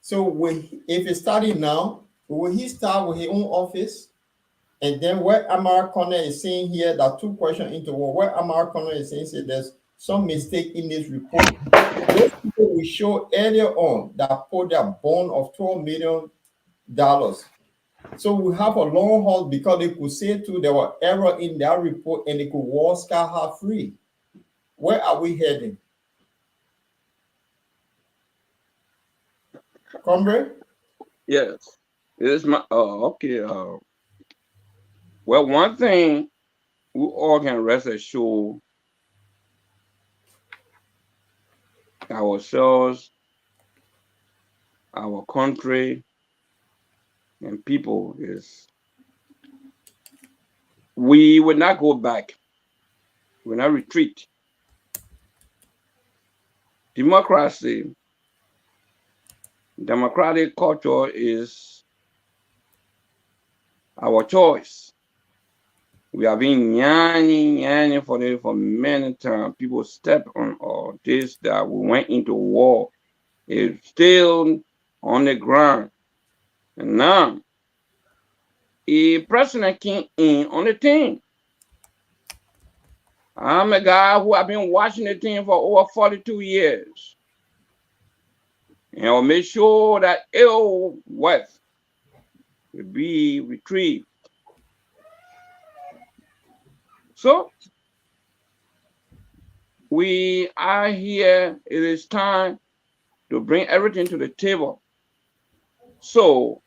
So if it's starting now, will he start with his own office? And then what Amara Connor is saying here, that 2 questions into one, what Amara Connor is saying, there's some mistake in this report. Those people we showed earlier on that put their bond of $12 million. So we have a long haul because they could say too there were error in that report and they could walk scot free. Where are we heading? Comrade? Yes. It is my okay. Well, one thing we all can rest assured ourselves, our country, and people is we will not go back. We will not retreat. Democracy, democratic culture is our choice. We have been yearning for it for many times. People step on all this that we went into war. It's still on the ground. And now a president came in on the team. I'm a guy who have been watching the team for over 42 years. And I'll make sure that ill wealth will be retrieved. So we are here. It is time to bring everything to the table. So,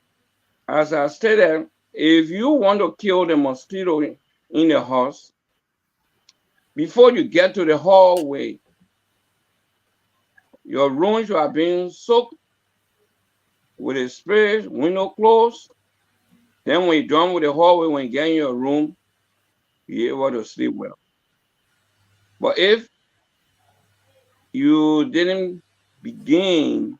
as I stated, if you want to kill the mosquito in the house, before you get to the hallway, your room should have been soaked with a spray, window closed. Then when you're done with the hallway, when you get in your room, you're able to sleep well. But if you didn't begin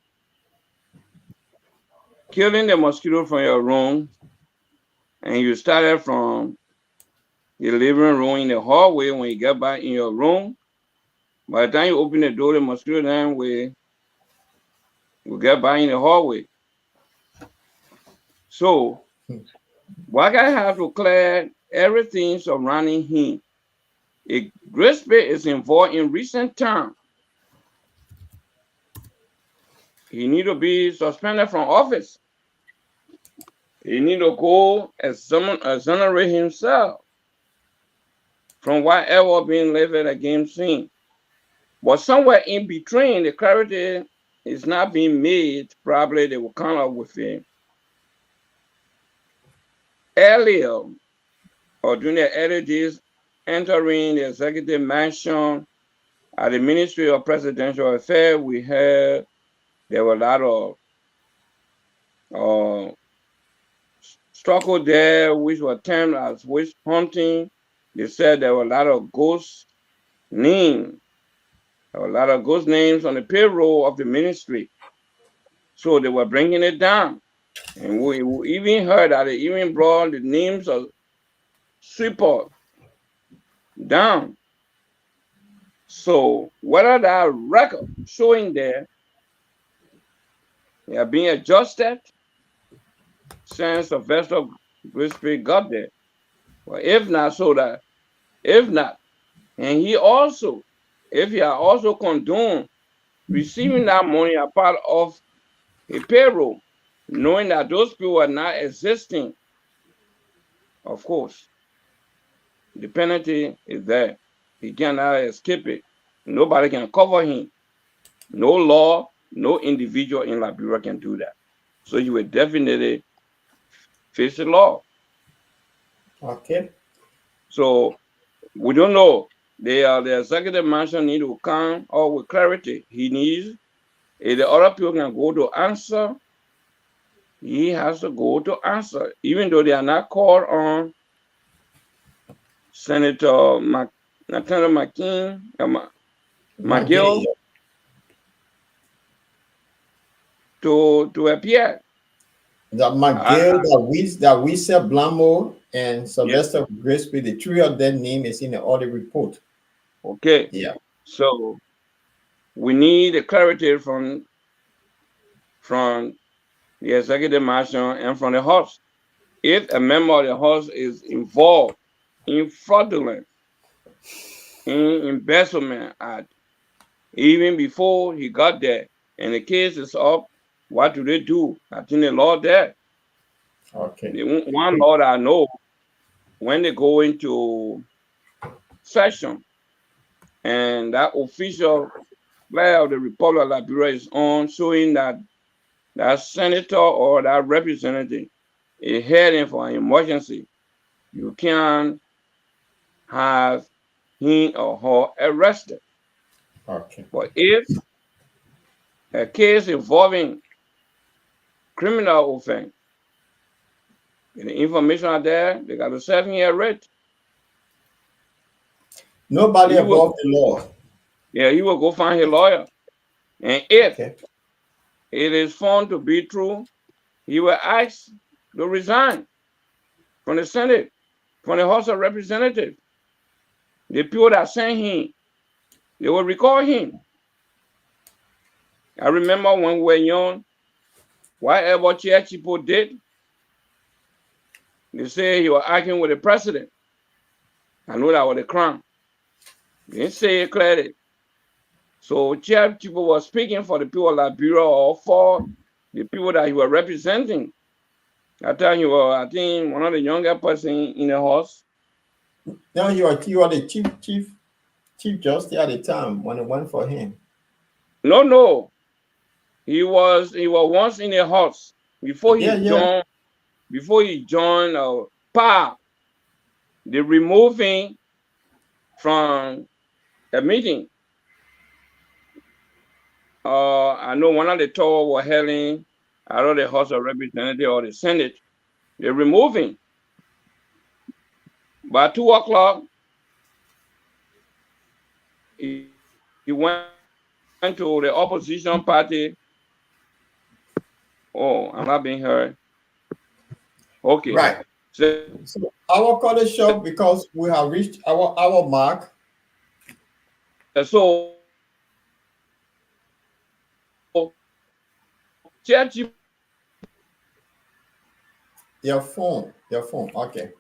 killing the mosquito from your room, and you started from the living room in the hallway, when you get back in your room, by the time you open the door, the mosquito then will get back in the hallway. So what I have to clear everything surrounding him. A great spirit is involved in recent time. He need to be suspended from office. He need to go exonerate himself from whatever being leveled against him. But somewhere in between, the clarity is not being made. Probably they will come up with it earlier or during the early days, entering the executive mansion at the Ministry of Presidential Affairs. We heard there were a lot of uh, struggle there, which were termed as witch hunting. They said there were a lot of ghost names. There were a lot of ghost names on the payroll of the ministry. So they were bringing it down. And we even heard that they even brought the names of sweepers down. So whether that record showing there, they are being adjusted since the vest of Great Spirit got there. Well, if not, if not, and he also, if he are also condoned receiving that money as part of a payroll, knowing that those people are not existing, of course, the penalty is there. He cannot escape it. Nobody can cover him. No law, no individual in Liberia can do that. So you will definitely face the law. Okay. So we don't know. The executive mansion need to come up with clarity. He needs, if the other people can go to answer, he has to go to answer, even though they are not called on. Senator Nathaniel McGill to appear. That McGill, that Wisa Blamo, and Sylvester Grisby, the three of their name is in the audit report. Okay. Yeah. So we need the clarity from the executive mansion and from the House. If a member of the House is involved in fraudulent, in embezzlement act, even before he got there, and the case is up, what do they do? I think the law there. Okay. The one law that I know, when they go into session and that official flag of the Republic of Liberia is on, showing that that senator or that representative is heading for an emergency, you can have him or her arrested. Okay. But if a case involving criminal offense, and the information are there, they got to set him a rate. Nobody He will, above the law. yeah, he will go find his lawyer. And if Okay. it is found to be true, he will ask to resign from the Senate, from the House of Representatives. The people that sent him, they will recall him. I remember when we were young, whatever church people did, they say he was arguing with the president. I know that was the crime. They didn't say it clearly. So church people were speaking for the people of Liberia or for the people that he was representing. At that time, he was, I think, one of the younger person in the house. No, you are the chief justice at the time when it went for him. No. He was once in the house before Yeah, he yeah. joined PA. They removed him from a meeting. I know one of the tower was held out of the House of Representatives or the Senate. They removed him. By 2 o'clock, he went to the opposition party. Oh, I'm not being heard. Okay. Right. So Our call is short because we have reached our mark. so church Your phone. Okay.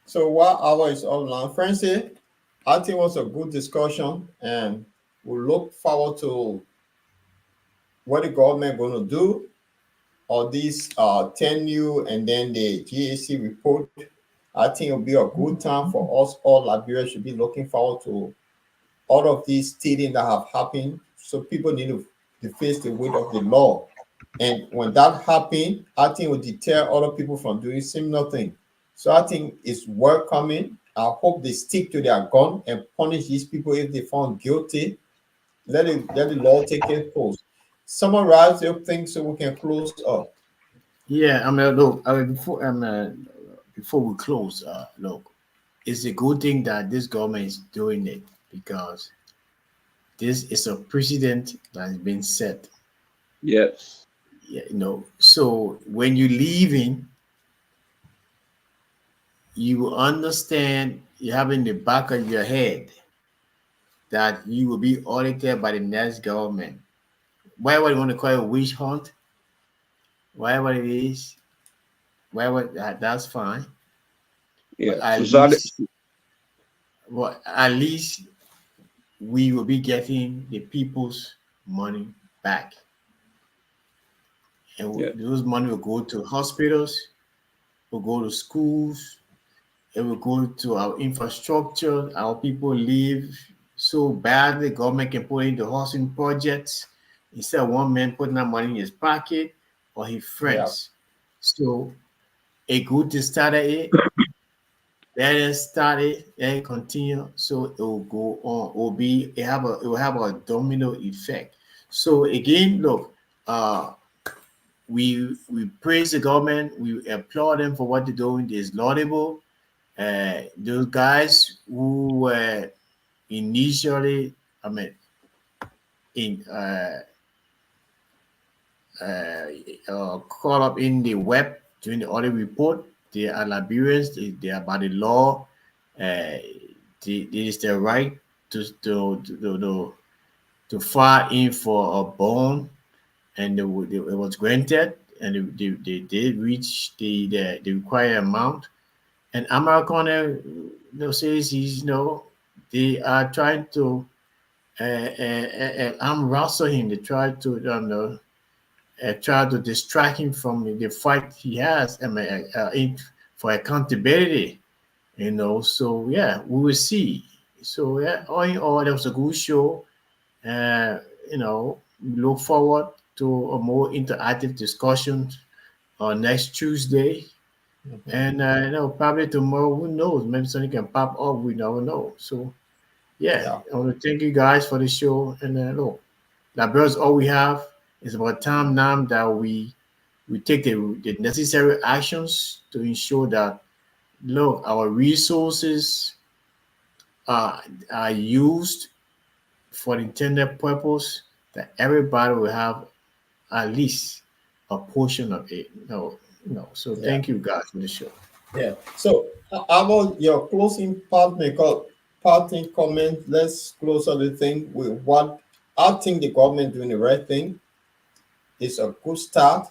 So while our is online, Francie, I think it was a good discussion, and we look forward to what the government going to do, or these 10 new and then the GAC report. I think it'll be a good time for us. All Liberia should be looking forward to all of these stealing that have happened. So people need to face the weight of the law. And when that happens, I think it will deter other people from doing similar thing. So I think it's welcoming. I hope they stick to their gun and punish these people if they found guilty. Let the law take its course. Summarize your things so we can close up. Yeah, I mean, look, before we close, look, it's a good thing that this government is doing it because this is a precedent that has been set. yes. Yeah, so when you leaving, you understand, you have in the back of your head that you will be audited by the next government. Whatever you want to call it, a witch hunt, whatever it is, that's fine. Yeah. But at Society. least, at least we will be getting the people's money back, and Yeah. those money will go to hospitals, will go to schools, it will go to our infrastructure. Our people live so bad the government can put into housing projects instead of one man putting that money in his pocket or his Yeah. friends. So a good to start it, let it start it and continue. So it will go on. It will have a domino effect. So again, look, we praise the government, we applaud them for what they're doing. It's laudable. Those guys who were initially, I mean, in caught up in the web during the audit report, they are Liberians. They are by the law. It is their right to file in for a bond, and it was granted, and they did reach the required amount. And Americana, says they are trying to arm wrestle him. They try to try to distract him from the fight he has. For accountability. So yeah, we will see. So yeah, all in all, that was a good show. We look forward to a more interactive discussion next Tuesday. And probably tomorrow, who knows? Maybe something can pop up. We never know. So yeah, I want to thank you guys for the show. And look, that birds all we have is about time now that we take the necessary actions to ensure that look our resources are are used for the intended purpose that everybody will have at least a portion of it. No. So Yeah. thank you guys for the show. Yeah. So, how about your closing parting comment? Let's close on the thing with what I think the government doing the right thing. It's a good start.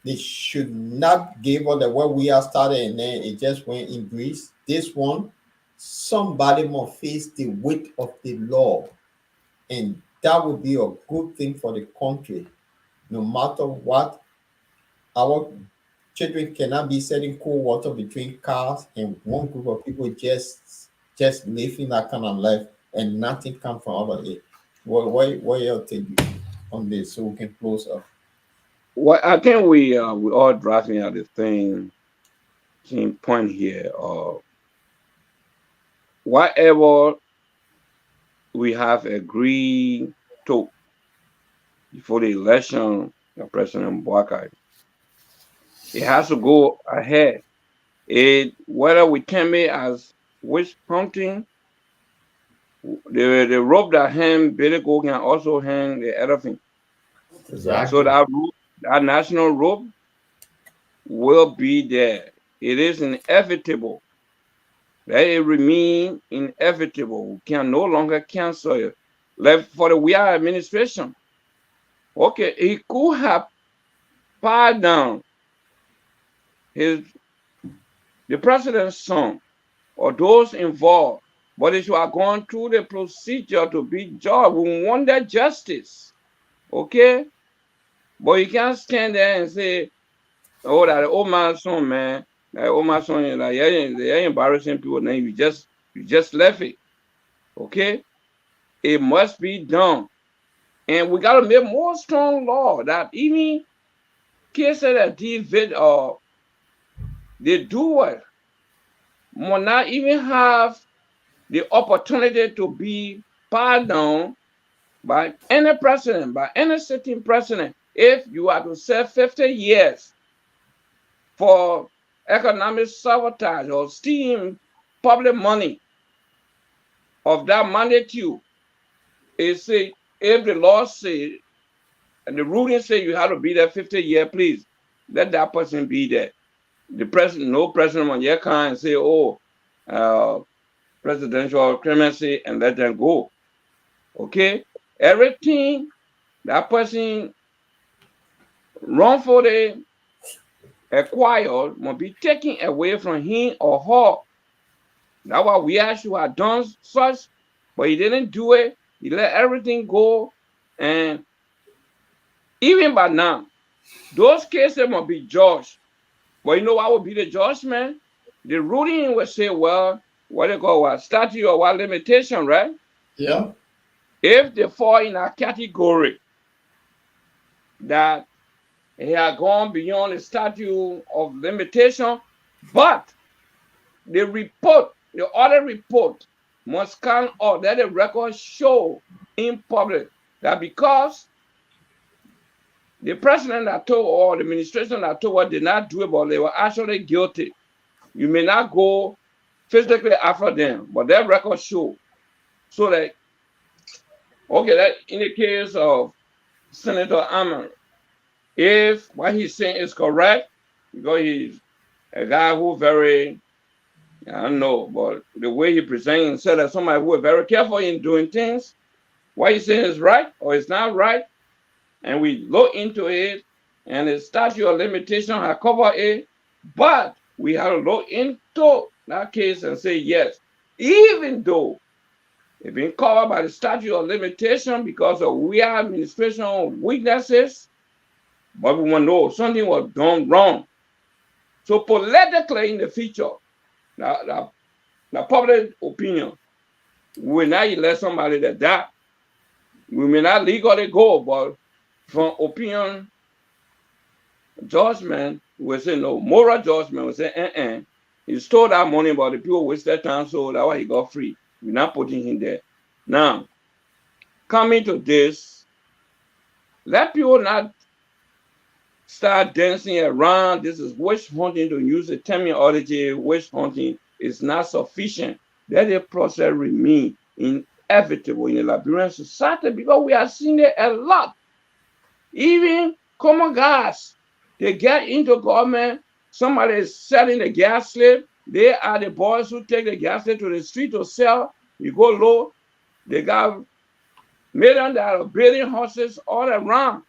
They should not give up the way we are started and then it just went in Greece. This one, somebody must face the weight of the law, and that would be a good thing for the country. No matter what, our children cannot be selling cold water between cars and one group of people just living that kind of life and nothing come from out of it. What your take on this so we can close up? Well, I think we all drafting at the same point here. Whatever we have agreed to before the election of President Mbaka, it has to go ahead. Whether we term it as witch hunting, the rope that hang Billy Goat can also hang the elephant. So that national rope will be there. It is inevitable. That it remain inevitable. We can no longer cancel it. Like for the we are administration, okay, he could have pared down the president's son or those involved, but if you are going through the procedure to be judged, we want that justice, okay? But you can't stand there and say, "Oh, that old man's son, man, that old man's son, like they're embarrassing people." Then you just left it, okay? It must be done, and we gotta make more strong law that even cases that they do it, will not even have the opportunity to be pardoned by any president, by any sitting president, if you are to serve 50 years for economic sabotage or stealing public money of that magnitude. It say if the law say and the ruling say you have to be there 50 years, please let that person be there. The president, no president on your kind say, "Oh, presidential clemency," and let them go. Okay, everything that person wrongfully acquired must be taken away from him or her. That's why we actually have done such, but he didn't do it. He let everything go, and even by now, those cases must be judged. But you know what would be the judgment? The ruling will say, well, what they call what statute or what limitation, right? Yeah. If they fall in a category that he had gone beyond the statute of limitation, but the other report must count or let the record show in public that because the president that told or the administration that told what did not do it, but they were actually guilty. You may not go physically after them, but that record show. So that, okay, that in the case of Senator Amon, if what he's saying is correct, because he's a guy who very, I don't know, but the way he presents himself as somebody who is very careful in doing things, what he's saying is right or it's not right, and we look into it, and the statute of limitation has covered it, but we have to look into that case and say yes, even though it's been covered by the statute of limitation because of we are administration weaknesses, but we want to know something was done wrong. So politically in the future, the public opinion, we will not elect somebody that died. We may not legally go, but from opinion judgment, we say no. Moral judgment, we say, He stole that money, but the people wasted time, so that's why he got free. We're not putting him there. Now, coming to this, let people not start dancing around. This is witch hunting, to use the terminology. Witch hunting is not sufficient. Let the process remain inevitable in the Liberian society, because we are seeing it a lot. Even common guys, they get into government. Somebody is selling the gas slip. They are the boys who take the gas slip to the street to sell. You go low, they got millions that are building houses all around.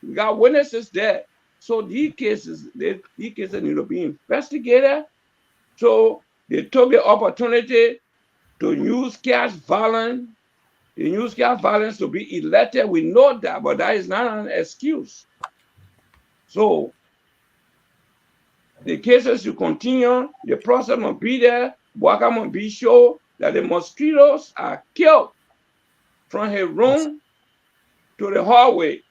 We got witnesses there. So these cases need to be investigated. So they took the opportunity to use cash violence. They use cash violence to be elected. We know that, but that is not an excuse. So the cases should continue. The process must be there. Waka must be sure that the mosquitoes are killed from her room to the hallway.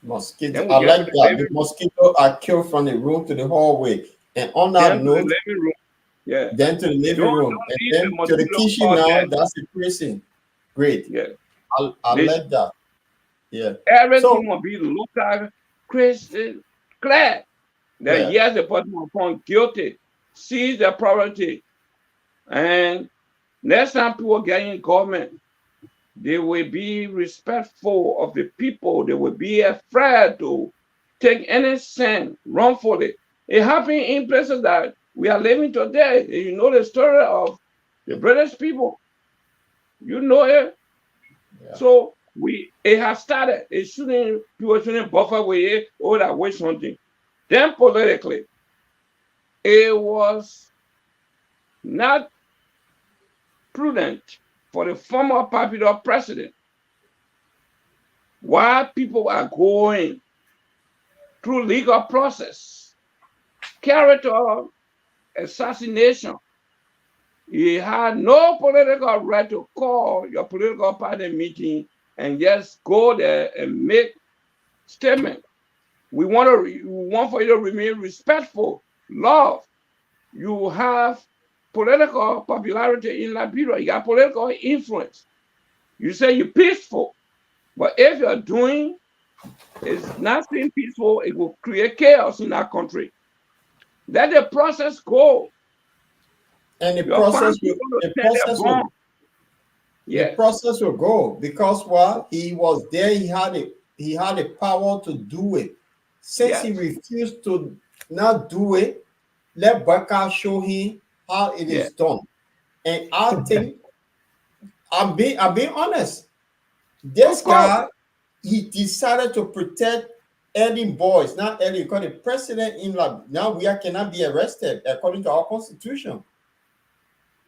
Mosquito, I like that. The mosquitoes are killed from the room to the hallway. And on that note, then to the living room. And then to the kitchen now, that's the prison. Great. Yeah. I like that. Yeah. Everything will be local, Christian, clear. That yes, the person was found guilty, seize their property. And next time people get in government, they will be respectful of the people. They will be afraid to take any sin wrongfully. It happened in places that we are living today. You know the story of the British people. You know it. Yeah. So it has started. People shouldn't buffer with it or that way something. Then politically, it was not prudent for the former popular president, while people are going through legal process, character assassination, he had no political right to call your political party meeting and just go there and make statement. We want for you to remain respectful, love. You have political popularity in Liberia. You got political influence. You say you're peaceful, but if you're doing is nothing peaceful, it will create chaos in our country. Let the process go. And the process will go, because while he was there, he had the power to do it. Since he refused to not do it, let Baka show him how it is done. And I think I'm being honest. This guy, he decided to protect Eddie boys, not Eddie, because the president in now we cannot be arrested according to our constitution.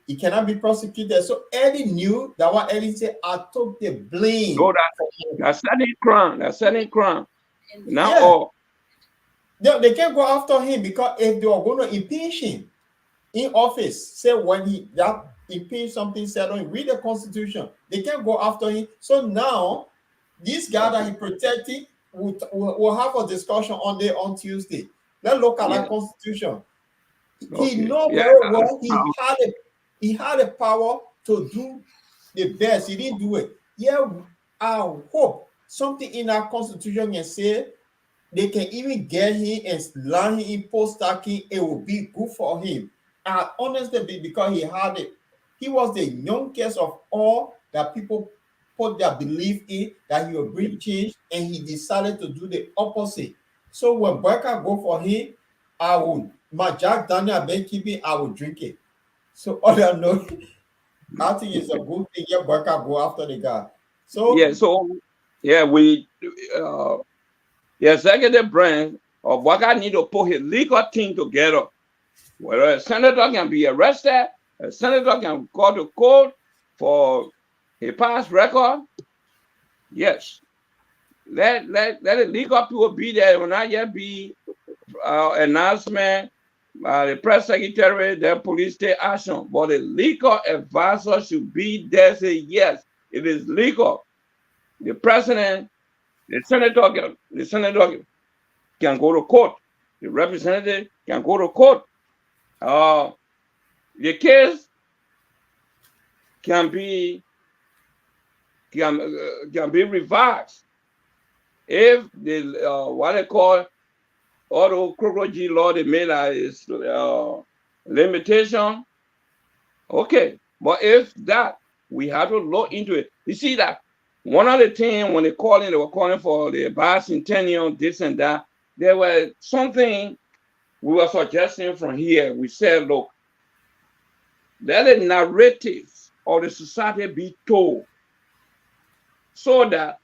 He cannot be prosecuted. So Eddie knew that what Eddie said, I took the blame. No, that's any crime. That's any crime. Not all. They can't go after him, because if they are going to impeach him in office, say when he impeach something said on, read the constitution, they can't go after him. So now this guy that he protected will have a discussion on Tuesday. Let's look at that constitution. He knows very well he had the power to do the best. He didn't do it. Yeah, I hope something in our constitution can say they can even get him and land him in post-stacking. It will be good for him. And honestly, because he had it, he was the youngest of all that people put their belief in that he will bring change, and he decided to do the opposite. So when Barker go for him, my Jack Daniel been keeping, I will drink it. So all I know, I think it's a good thing. Yeah, Barker go after the guy. So executive branch of Barker need to put his legal team together. Whether a senator can be arrested, a senator can go to court for a past record. Yes. Let the legal people be there. It will not yet be announcement by the press secretary, the police take action. But the legal advisor should be there, say, yes, it is legal. The president The senator can go to court. The representative can go to court. The case can be revised if the what they call auto crocodile law they made is limitation. Okay, but if that we have to look into it. You see that one of the things when they were calling for the bicentennial, this and that. There was something we were suggesting from here. We said, look, let the narratives of the society be told so that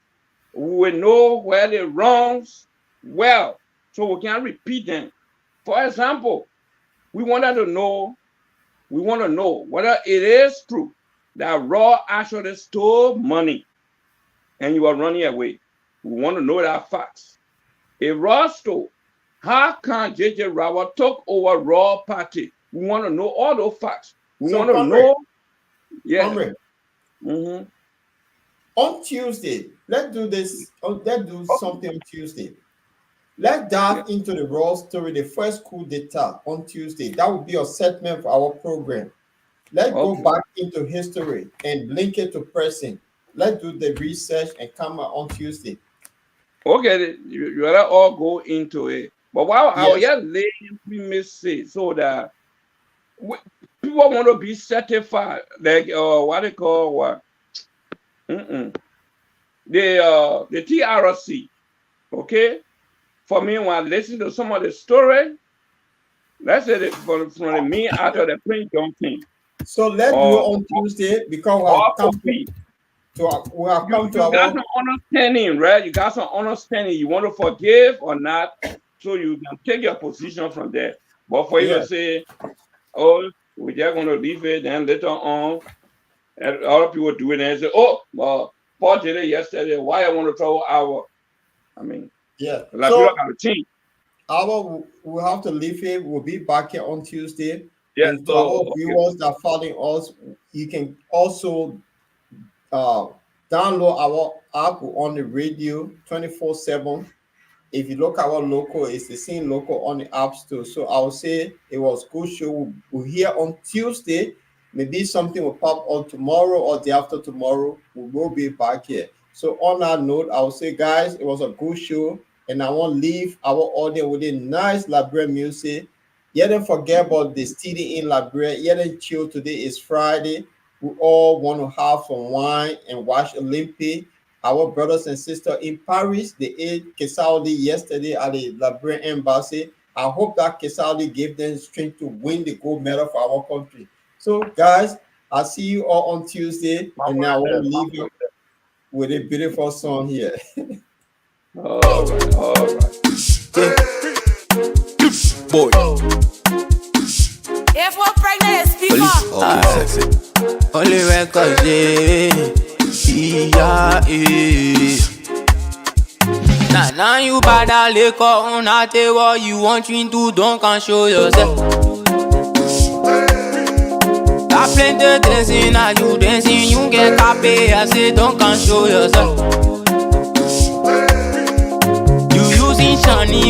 we will know where the wrongs were, so we can repeat them. For example, we want to know whether it is true that Raw actually stole money and you are running away. We want to know that facts. If Raw stole, how can JJ Rawa took over Raw party? We want to know all those facts. We want to know. Yeah. Mm-hmm. On Tuesday, let's do this. Let's do something on Tuesday. Let's dive into the Raw story, the first coup d'etat on Tuesday. That will be a segment for our program. Let's go back into history and link it to present. Let's do the research and come out on Tuesday. Okay, you gotta all go into it. But while I was just laying premises so that people want to be certified, like what they call what? The TRC. Okay, for me when I listen to some of the story, let's say from the me after the Prince John thing. So let's do it on Tuesday because we have come to you got some understanding, right? You got some understanding. You want to forgive or not, so you can take your position from there. But for you to say, "Oh, we're just going to leave it," then later on, and other people do it and say, "Oh, well, Paul did it yesterday. Why I want to throw our?" I mean, like so our team. We'll have to leave it. We'll be back here on Tuesday. Yeah. And to our viewers that following us, you can also download our app on the radio 24/7. If you look at our local, it's the same local on the app store. So I'll say it was a good show. We'll hear on Tuesday. Maybe something will pop on tomorrow or the after tomorrow. We will be back here. So on that note, I'll say, guys, it was a good show. And I want to leave our audience with a nice Liberia music. Yeah, don't forget about the steady in Liberia. Yeah, then chill. Today is Friday. We all want to have some wine and watch Olympic. Our brothers and sisters in Paris, they ate quesadilla yesterday at the Liberian embassy. I hope that quesadilla gave them strength to win the gold medal for our country. So, guys, I'll see you all on Tuesday. And now I want to leave you with a beautiful song here. All right. Boy. If we're pregnant, speak up. Sexy. Only records, Now you better lick on I tell what you want you to don't can show yourself. Got plenty dancing, now you dancing, you get happy. I say don't can show yourself. You using shiny